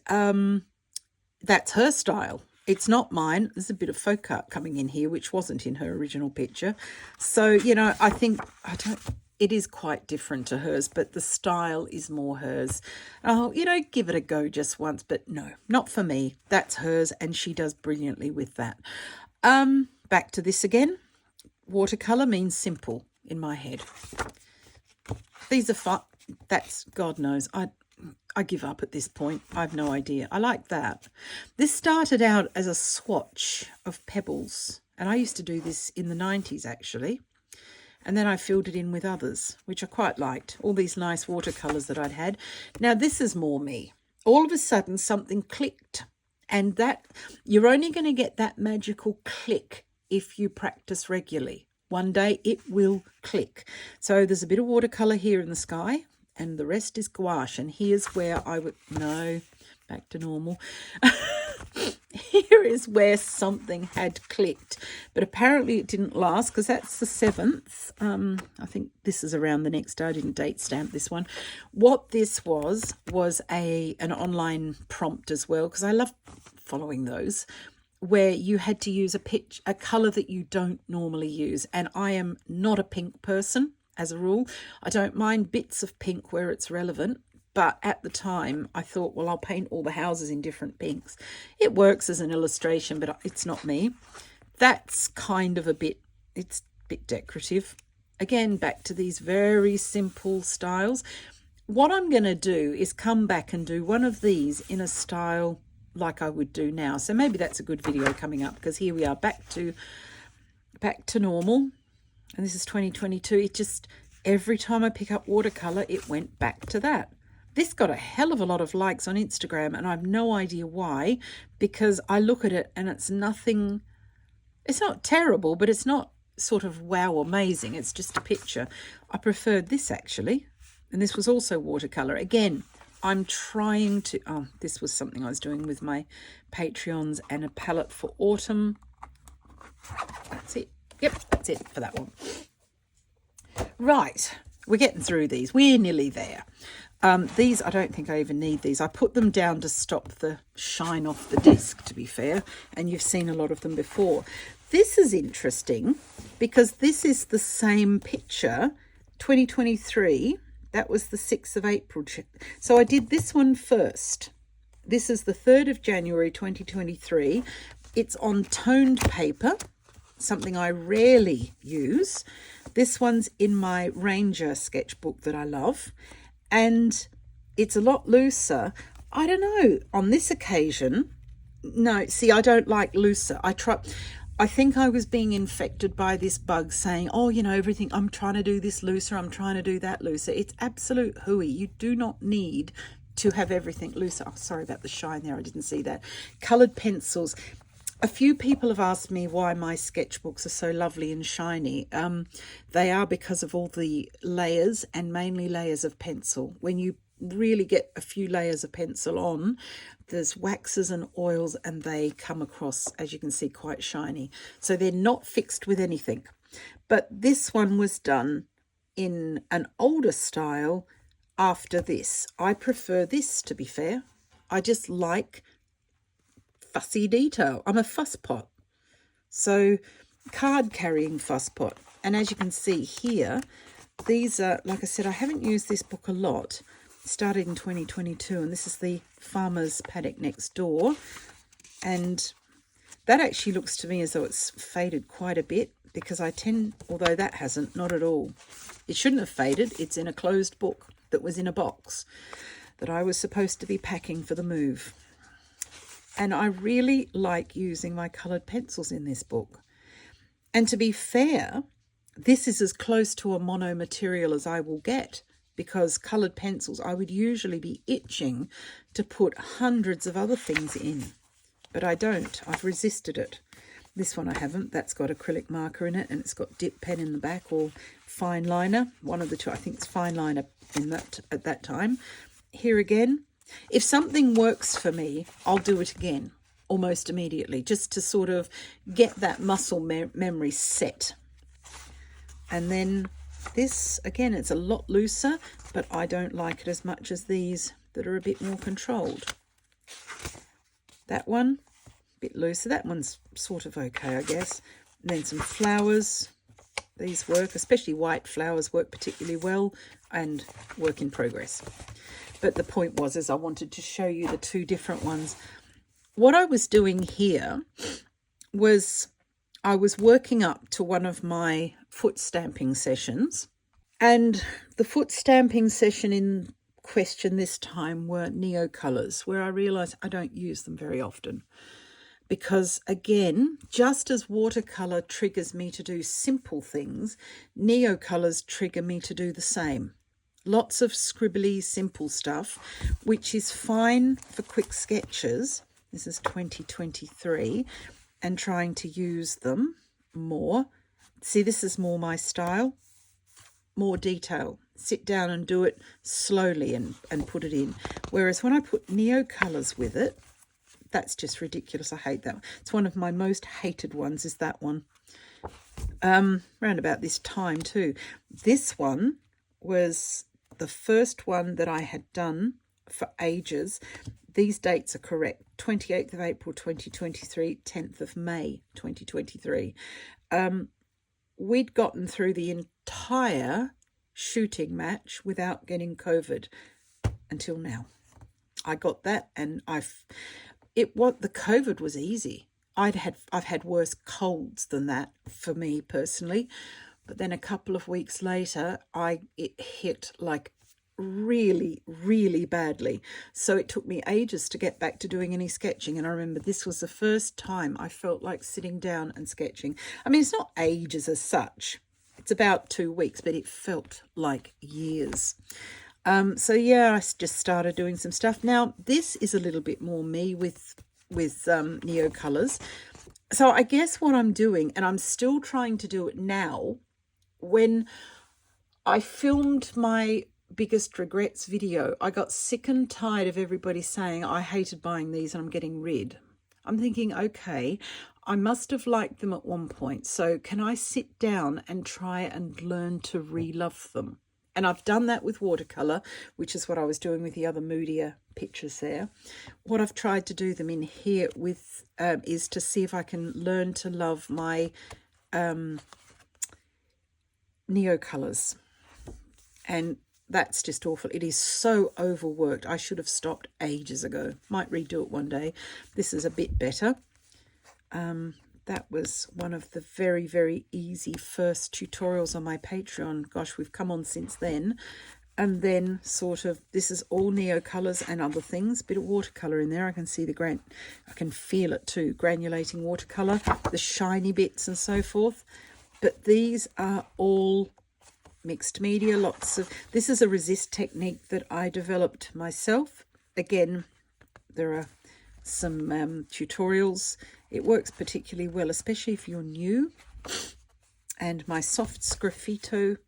that's her style. It's not mine. There's a bit of folk art coming in here, which wasn't in her original picture. So, you know, it is quite different to hers, but the style is more hers. Oh, you know, give it a go just once, but no, not for me. That's hers, and she does brilliantly with that. Back to this again. Watercolor means simple in my head. These are fun. That's, God knows, I give up at this point. I have no idea. I like that. This started out as a swatch of pebbles, and I used to do this in the 90s actually, and then I filled it in with others, which I quite liked. All these nice watercolors that I'd had. Now this is more me. All of a sudden something clicked, and that you're only going to get that magical click if you practice regularly. One day it will click. So there's a bit of watercolor here in the sky, and the rest is gouache. And here's where I would, no, back to normal. Here is where something had clicked, but apparently it didn't last because that's the 7th. I think this is around the next day. I didn't date stamp this one. What this was an online prompt as well, because I love following those, where you had to use a colour that you don't normally use. And I am not a pink person. As a rule, I don't mind bits of pink where it's relevant, but at the time I thought, well, I'll paint all the houses in different pinks. It works as an illustration, but it's not me. That's kind of it's a bit decorative. Again, back to these very simple styles. What I'm going to do is come back and do one of these in a style like I would do now. So maybe that's a good video coming up, because here we are back to normal. And this is 2022. It just, every time I pick up watercolor, it went back to that. This got a hell of a lot of likes on Instagram, and I have no idea why, because I look at it and it's nothing It's not terrible, but it's not sort of wow amazing. It's just a picture. I preferred this actually, and this was also watercolor. Again, I'm trying to, oh, this was something I was doing with my Patreons, and a palette for autumn. That's it. Yep, that's it for that one. Right, we're getting through these. We're nearly there. These, I don't think I even need these. I put them down to stop the shine off the disc, to be fair, and you've seen a lot of them before. This is interesting because this is the same picture, 2023. That was the 6th of April. So I did this one first. This is the 3rd of January 2023. It's on toned paper, something I rarely use. This one's in my Ranger sketchbook that I love, and it's a lot looser. I don't know, on this occasion, no, see, I don't like looser. I think I was being infected by this bug saying, oh, you know, everything, I'm trying to do this looser, I'm trying to do that looser. It's absolute hooey. You do not need to have everything looser. Oh, sorry about the shine there, I didn't see that. Coloured pencils. A few people have asked me why my sketchbooks are so lovely and shiny. They are because of all the layers, and mainly layers of pencil. When you really get a few layers of pencil on, there's waxes and oils, and they come across, as you can see, quite shiny. So they're not fixed with anything. But this one was done in an older style after this. I prefer this, to be fair. I just like fussy detail. I'm a fuss pot. So card carrying fuss pot. And as you can see here, these are, like I said, I haven't used this book a lot. It started in 2022, and this is the Farmer's Paddock Next Door. And that actually looks to me as though it's faded quite a bit, because I tend, although that hasn't, not at all. It shouldn't have faded. It's in a closed book that was in a box that I was supposed to be packing for the move. And I really like using my coloured pencils in this book. And to be fair, this is as close to a mono material as I will get, because coloured pencils, I would usually be itching to put hundreds of other things in. But I don't. I've resisted it. This one I haven't. That's got acrylic marker in it, and it's got dip pen in the back, or fine liner. One of the two. I think it's fine liner in that at that time. Here again, if something works for me, I'll do it again almost immediately, just to sort of get that muscle memory set. And then this, again, it's a lot looser, but I don't like it as much as these that are a bit more controlled. That one, a bit looser. That one's sort of okay, I guess. And then some flowers. These work, especially white flowers, work particularly well, and work in progress. But the point was, is I wanted to show you the two different ones. What I was doing here was I was working up to one of my foot stamping sessions. And the foot stamping session in question this time were Neocolors, where I realised I don't use them very often. Because again, just as watercolour triggers me to do simple things, Neocolors trigger me to do the same. Lots of scribbly, simple stuff, which is fine for quick sketches. This is 2023, and trying to use them more. See, this is more my style, more detail. Sit down and do it slowly and put it in. Whereas when I put Neocolors with it, that's just ridiculous. I hate that. It's one of my most hated ones, is that one. Around about this time too. This one was the first one that I had done for ages. These dates are correct. 28th of April 2023, 10th of May 2023. We'd gotten through the entire shooting match without getting COVID until now. I got that, and the COVID was easy. I've had worse colds than that for me personally. But then a couple of weeks later, it hit like really, really badly. So it took me ages to get back to doing any sketching. And I remember this was the first time I felt like sitting down and sketching. I mean, it's not ages as such. It's about 2 weeks, but it felt like years. So yeah, I just started doing some stuff. Now, this is a little bit more me with Neocolors. So I guess what I'm doing, and I'm still trying to do it now, when I filmed my biggest regrets video, I got sick and tired of everybody saying I hated buying these and I'm getting rid. I'm thinking, okay, I must have liked them at one point. So can I sit down and try and learn to re-love them? And I've done that with watercolor, which is what I was doing with the other moodier pictures there. What I've tried to do them in here with is to see if I can learn to love my Neocolors. And that's just awful. It is so overworked. I should have stopped ages ago. Might redo it one day. This is a bit better. That was one of the very, very easy first tutorials on my Patreon. Gosh, we've come on since then. And then sort of, this is all Neocolors and other things. Bit of watercolor in there. I can see I can feel it too. Granulating watercolor, the shiny bits and so forth. But these are all mixed media. This is a resist technique that I developed myself. Again, there are some tutorials. It works particularly well, especially if you're new. And my soft sgraffito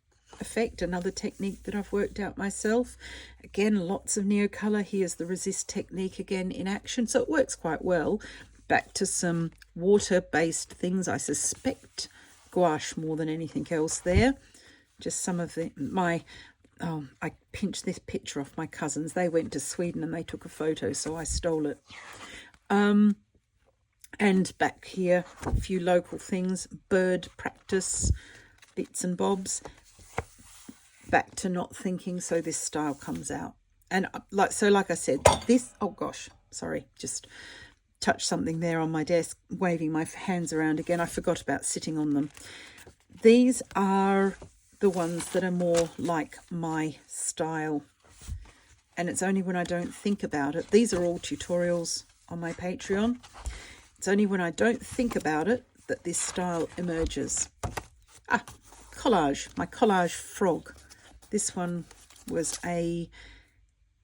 effect, another technique that I've worked out myself. Again, lots of Neocolor. Here's the resist technique again in action. So it works quite well. Back to some water-based things. I suspect gouache more than anything else there. Just some of I pinched this picture off my cousins. They went to Sweden and they took a photo, so I stole it. And back here, a few local things, bird practice, bits and bobs. Back to not thinking, so this style comes out. And like I said, this, oh gosh, sorry, just touched something there on my desk, waving my hands around again. I forgot about sitting on them. These are the ones that are more like my style. And it's only when I don't think about it. These are all tutorials on my Patreon. It's only when I don't think about it that this style emerges. Collage, my collage frog. This one was a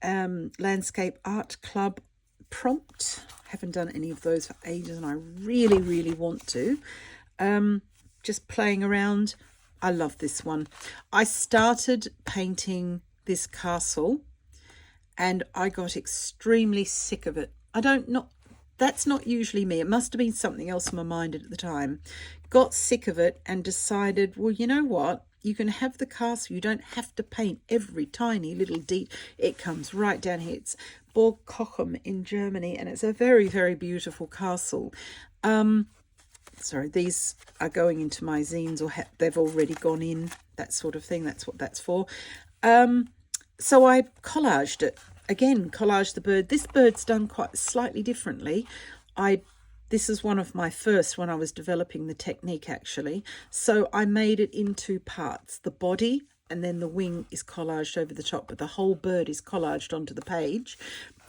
landscape art club prompt. Haven't done any of those for ages and I really, really want to. Just playing around. I love this one. I started painting this castle and I got extremely sick of it. That's not usually me. It must have been something else in my mind at the time. Got sick of it and decided, well, you know what? You can have the castle. You don't have to paint every tiny little detail. It comes right down here. It's Burg Cochem in Germany, and it's a very, very beautiful castle. Sorry, these are going into my zines, or they've already gone in, that sort of thing. That's what that's for. So I collaged it. Again, collaged the bird. This bird's done quite slightly differently. This is one of my first when I was developing the technique, actually. So I made it in two parts. The body and then the wing is collaged over the top, but the whole bird is collaged onto the page.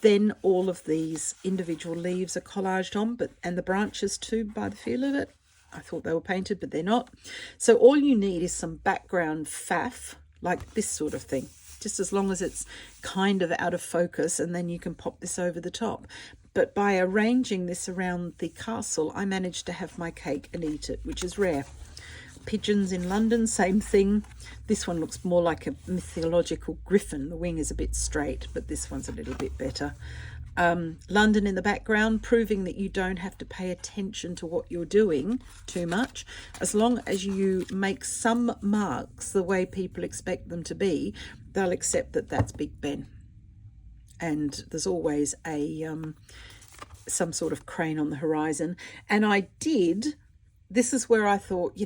Then all of these individual leaves are collaged on, and the branches too, by the feel of it. I thought they were painted, but they're not. So all you need is some background faff, like this sort of thing, just as long as it's kind of out of focus, and then you can pop this over the top. But by arranging this around the castle, I managed to have my cake and eat it, which is rare. Pigeons in London, same thing. This one looks more like a mythological griffin. The wing is a bit straight, but this one's a little bit better. London in the background, proving that you don't have to pay attention to what you're doing too much. As long as you make some marks the way people expect them to be, they'll accept that that's Big Ben. And there's always some sort of crane on the horizon. And this is where I thought,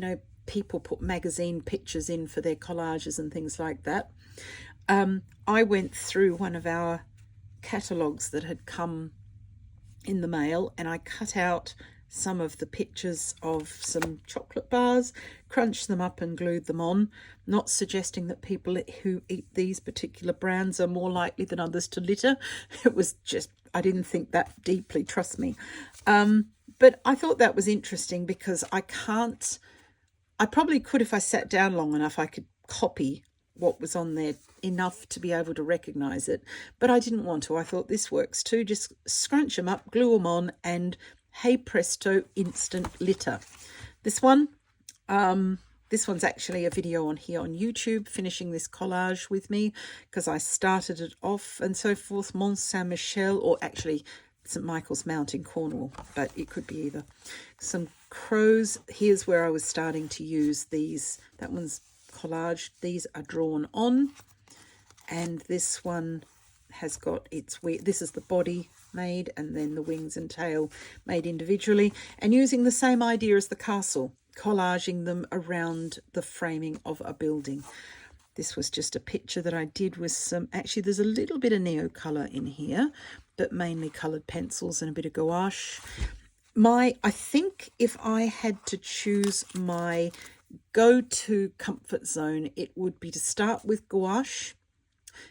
people put magazine pictures in for their collages and things like that. I went through one of our catalogues that had come in the mail and I cut out some of the pictures of some chocolate bars, crunched them up and glued them on, not suggesting that people who eat these particular brands are more likely than others to litter. It was just, I didn't think that deeply, trust me. But I thought that was interesting because I probably could, if I sat down long enough, I could copy what was on there enough to be able to recognize it, but I didn't want to. I thought this works too. Just scrunch them up, glue them on, and Hey Presto Instant Litter. This one's actually a video on here on YouTube, finishing this collage with me, because I started it off and so forth. Mont Saint-Michel, or actually St Michael's Mount in Cornwall, but it could be either. Some crows. Here's where I was starting to use these. That one's Collage. These are drawn on, and this one has got its wing. This is the body made, and then the wings and tail made individually, and using the same idea as the castle, collaging them around the framing of a building. This was just a picture that I did with some, actually there's a little bit of Neocolor in here, but mainly coloured pencils and a bit of gouache. I think if I had to choose my go-to comfort zone, it would be to start with gouache,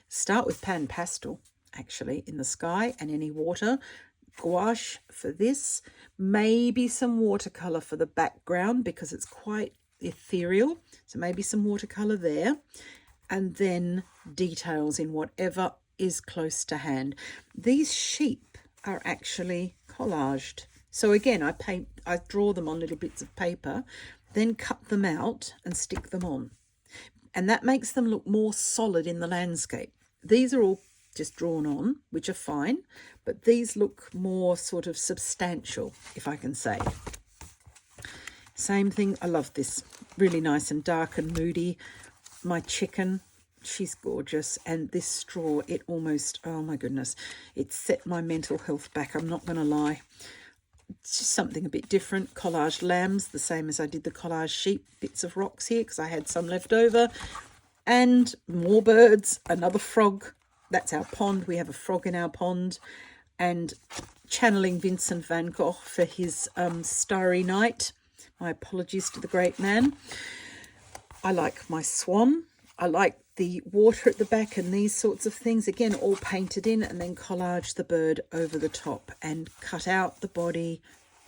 start with pan pastel, actually, in the sky and any water. Gouache for this, maybe some watercolor for the background because it's quite ethereal, so maybe some watercolor there, and then details in whatever is close to hand. These sheep are actually collaged, so again I draw them on little bits of paper, then cut them out and stick them on, and that makes them look more solid in the landscape. These are all just drawn on, which are fine, but these look more sort of substantial, if I can say. Same thing, I love this, really nice and dark and moody. My chicken, she's gorgeous, and this straw, it almost, oh my goodness, it set my mental health back, I'm not going to lie. It's just something a bit different. Collage lambs, the same as I did the collage sheep, bits of rocks here because I had some left over, and more birds, another frog. That's our pond. We have a frog in our pond, and channeling Vincent van Gogh for his Starry Night. My apologies to the great man. I like my swan. I like the water at the back and these sorts of things. Again, all painted in, and then collage the bird over the top and cut out the body,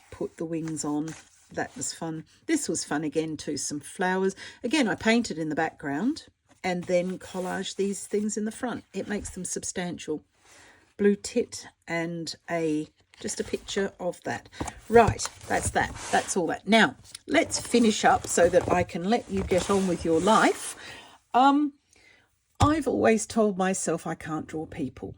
put the wings on. That was fun. This was fun again too, some flowers. Again, I painted in the background and then collage these things in the front. It makes them substantial. Blue tit and just a picture of that. Right, that's that. That's all that. Now, let's finish up so that I can let you get on with your life. I've always told myself I can't draw people,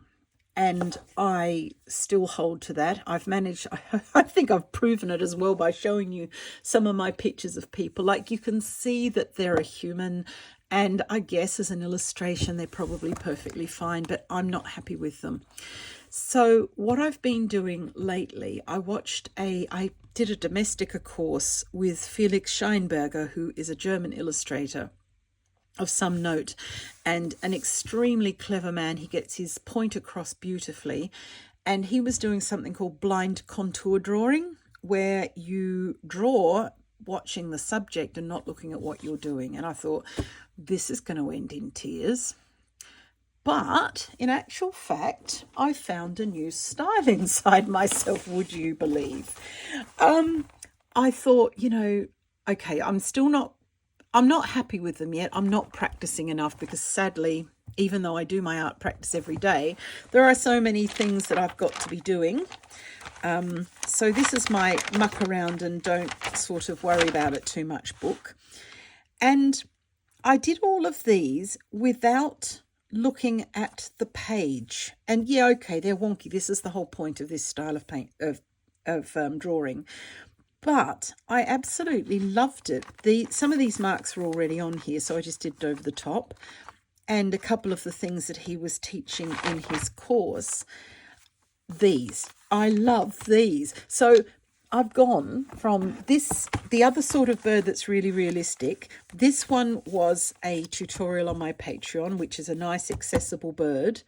and I still hold to that. I've managed, I think I've proven it as well by showing you some of my pictures of people. Like, you can see that they're a human, and I guess as an illustration they're probably perfectly fine, but I'm not happy with them. So what I've been doing lately, I did a Domestica course with Felix Scheinberger, who is a German illustrator of some note and an extremely clever man. He gets his point across beautifully, and he was doing something called blind contour drawing, where you draw watching the subject and not looking at what you're doing. And I thought, this is going to end in tears. But in actual fact, I found a new style inside myself, would you believe? I thought, okay, I'm not happy with them yet. I'm not practicing enough because sadly, even though I do my art practice every day, there are so many things that I've got to be doing. So this is my muck around and don't sort of worry about it too much book. And I did all of these without looking at the page. And yeah, okay, they're wonky. This is the whole point of this style of drawing. But I absolutely loved it. Some of these marks were already on here, so I just did it over the top. And a couple of the things that he was teaching in his course. These. I love these. So I've gone from the other sort of bird that's really realistic. This one was a tutorial on my Patreon, which is a nice accessible bird.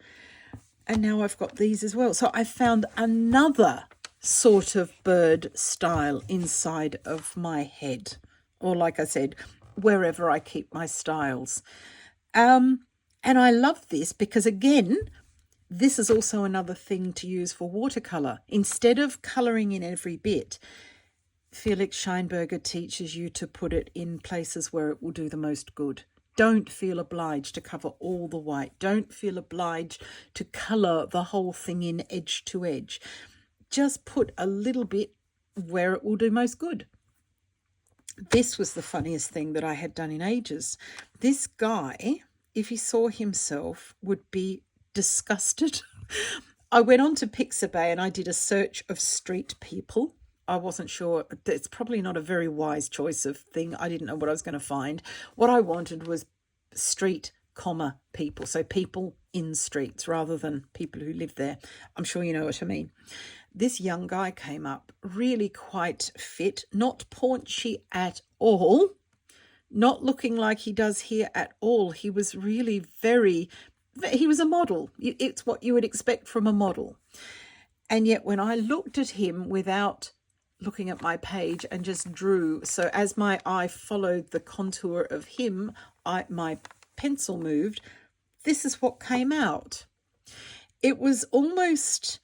And now I've got these as well. So I found another sort of bird style inside of my head, or like I said, wherever I keep my styles. And I love this because, again, this is also another thing to use for watercolor. Instead of coloring in every bit, Felix Scheinberger teaches you to put it in places where it will do the most good. Don't feel obliged to cover all the white. Don't feel obliged to color the whole thing in edge to edge. Just put a little bit where it will do most good. This was the funniest thing that I had done in ages. This guy, if he saw himself, would be disgusted. I went on to Pixabay and I did a search of street people. I wasn't sure. It's probably not a very wise choice of thing. I didn't know what I was going to find. What I wanted was street, people. So people in streets rather than people who live there. I'm sure you know what I mean. This young guy came up, really quite fit, not paunchy at all, not looking like he does here at all. He was really he was a model. It's what you would expect from a model. And yet when I looked at him without looking at my page and just drew, so as my eye followed the contour of him, my pencil moved, this is what came out. It was almost,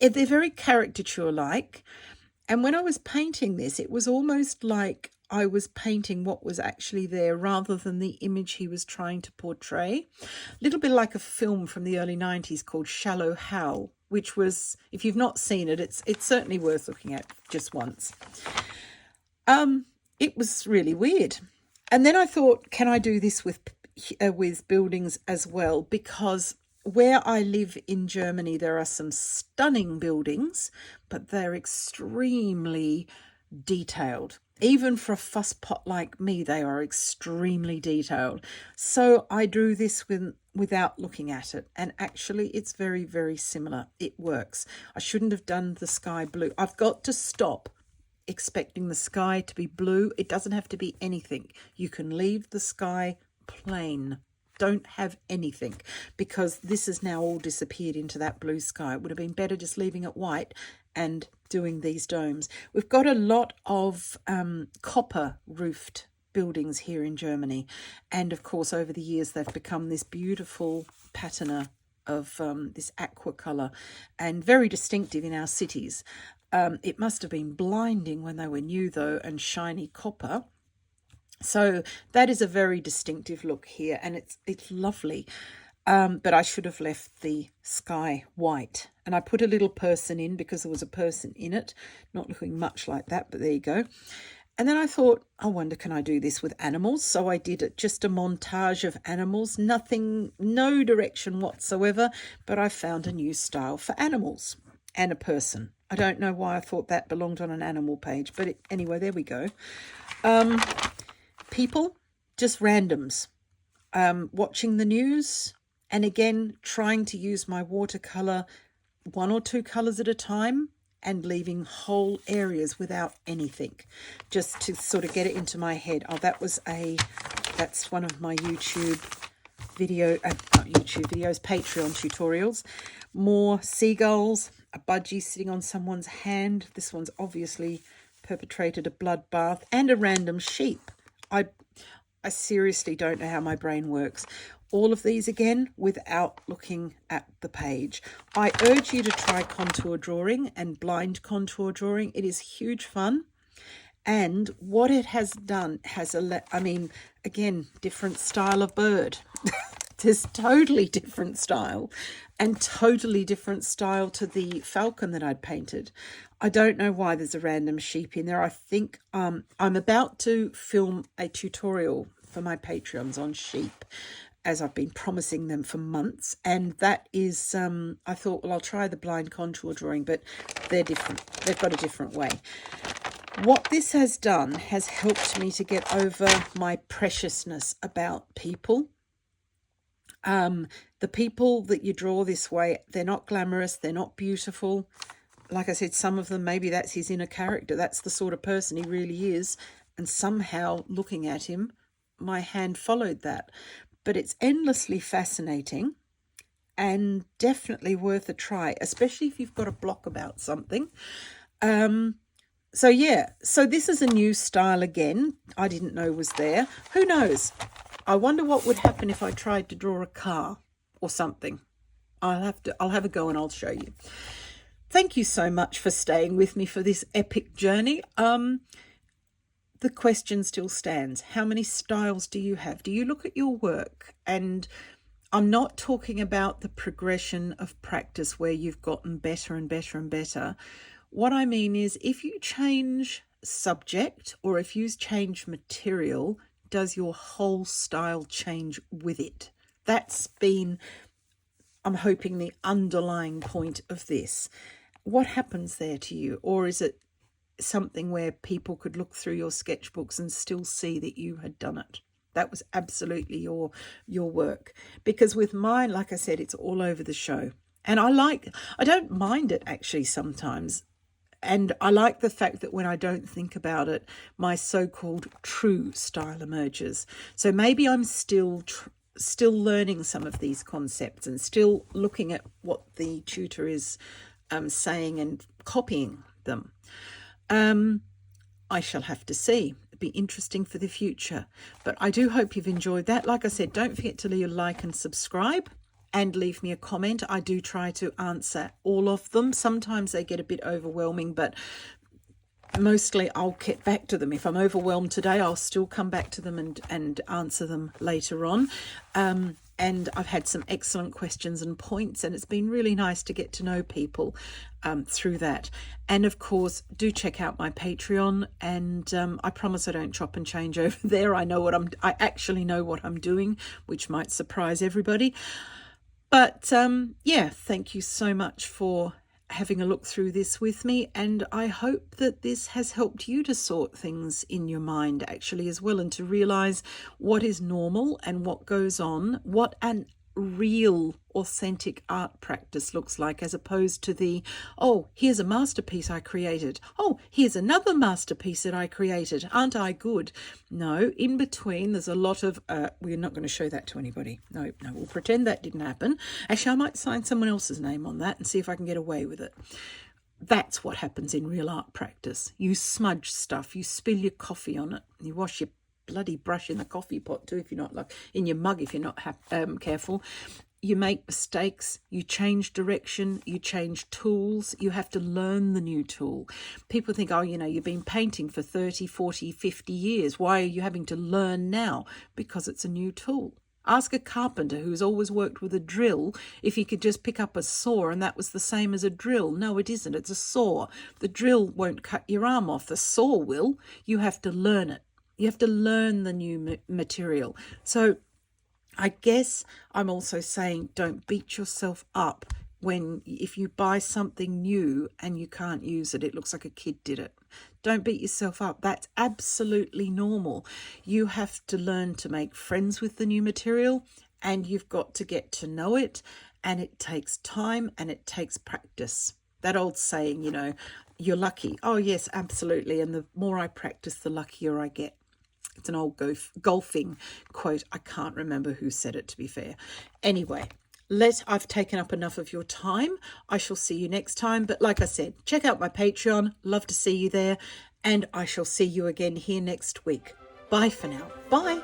they're very caricature-like. And when I was painting this, it was almost like I was painting what was actually there rather than the image he was trying to portray. A little bit like a film from the early 90s called Shallow Hal, which was, if you've not seen it, it's certainly worth looking at just once. It was really weird. And then I thought, can I do this with buildings as well? Because where I live in Germany, there are some stunning buildings, but they're extremely detailed. Even for a fusspot like me, they are extremely detailed. So I drew this without looking at it. And actually, it's very, very similar. It works. I shouldn't have done the sky blue. I've got to stop expecting the sky to be blue. It doesn't have to be anything. You can leave the sky plain. Don't have anything, because this has now all disappeared into that blue sky. It would have been better just leaving it white and doing these domes. We've got a lot of copper roofed buildings here in Germany, and of course over the years they've become this beautiful patina of this aqua colour, and very distinctive in our cities. It must have been blinding when they were new though, and shiny copper. So that is a very distinctive look here, and it's lovely. But I should have left the sky white. And I put a little person in because there was a person in it, not looking much like that, but there you go. And then I thought, I wonder, can I do this with animals? So I did it, just a montage of animals, nothing, no direction whatsoever, but I found a new style for animals and a person. I don't know why I thought that belonged on an animal page, but anyway, there we go. People, just randoms, watching the news, and again trying to use my watercolor 1 or 2 colors at a time and leaving whole areas without anything, just to sort of get it into my head. Oh, that's one of my YouTube videos, Patreon tutorials. More seagulls, a budgie sitting on someone's hand. This one's obviously perpetrated a bloodbath, and a random sheep. I seriously don't know how my brain works. All of these again without looking at the page. I urge you to try contour drawing and blind contour drawing. It is huge fun. And what it has done has, again, different style of bird. There's totally different style, and totally different style to the falcon that I'd painted. I don't know why there's a random sheep in there. I think I'm about to film a tutorial for my Patreons on sheep, as I've been promising them for months. And that is, I thought, well, I'll try the blind contour drawing, but they're different. They've got a different way. What this has done has helped me to get over my preciousness about people. The people that you draw this way, they're not glamorous, they're not beautiful. Like I said, some of them, maybe that's his inner character. That's the sort of person he really is. And somehow, looking at him, my hand followed that. But it's endlessly fascinating and definitely worth a try, especially if you've got a block about something. So yeah, so this is a new style again. I didn't know was there. Who knows? I wonder what would happen if I tried to draw a car or something. I'll have a go and I'll show you. Thank you so much for staying with me for this epic journey. The question still stands. How many styles do you have? Do you look at your work? And I'm not talking about the progression of practice where you've gotten better and better and better. What I mean is, if you change subject or if you change material, does your whole style change with it? That's been, I'm hoping, the underlying point of this. What happens there to you? Or is it something where people could look through your sketchbooks and still see that you had done it? That was absolutely your work. Because with mine, like I said, it's all over the show. And I don't mind it actually sometimes. And I like the fact that when I don't think about it, my so-called true style emerges. So maybe I'm still learning some of these concepts and still looking at what the tutor is saying and copying them. I shall have to see. It'll be interesting for the future. But I do hope you've enjoyed that. Like I said, don't forget to leave a like and subscribe. And leave me a comment. I do try to answer all of them. Sometimes they get a bit overwhelming, but mostly I'll get back to them. If I'm overwhelmed today, I'll still come back to them and answer them later on. And I've had some excellent questions and points, and it's been really nice to get to know people through that. And of course, do check out my Patreon, and I promise I don't chop and change over there. I actually know what I'm doing, which might surprise everybody. But yeah, thank you so much for having a look through this with me, and I hope that this has helped you to sort things in your mind actually as well, and to realize what is normal and what goes on, what an real authentic art practice looks like, as opposed to the, oh, here's a masterpiece I created, oh, here's another masterpiece that I created, aren't I good? No, in between there's a lot of we're not going to show that to anybody. No, we'll pretend that didn't happen. Actually, I might sign someone else's name on that and see if I can get away with it. That's what happens in real art practice. You smudge stuff, you spill your coffee on it, you wash your bloody brush in the coffee pot too, if you're not, like in your mug if you're not careful. You make mistakes, you change direction, you change tools, you have to learn the new tool. People think, oh, you've been painting for 30, 40, 50 years. Why are you having to learn now? Because it's a new tool. Ask a carpenter who's always worked with a drill if he could just pick up a saw and that was the same as a drill. No, it isn't. It's a saw. The drill won't cut your arm off. The saw will. You have to learn it. You have to learn the new material. So I guess I'm also saying, don't beat yourself up if you buy something new and you can't use it. It looks like a kid did it. Don't beat yourself up. That's absolutely normal. You have to learn to make friends with the new material, and you've got to get to know it, and it takes time and it takes practice. That old saying, you're lucky. Oh yes, absolutely. And the more I practice, the luckier I get. It's an old golfing quote. I can't remember who said it, to be fair. Anyway, I've taken up enough of your time. I shall see you next time. But like I said, check out my Patreon. Love to see you there. And I shall see you again here next week. Bye for now. Bye.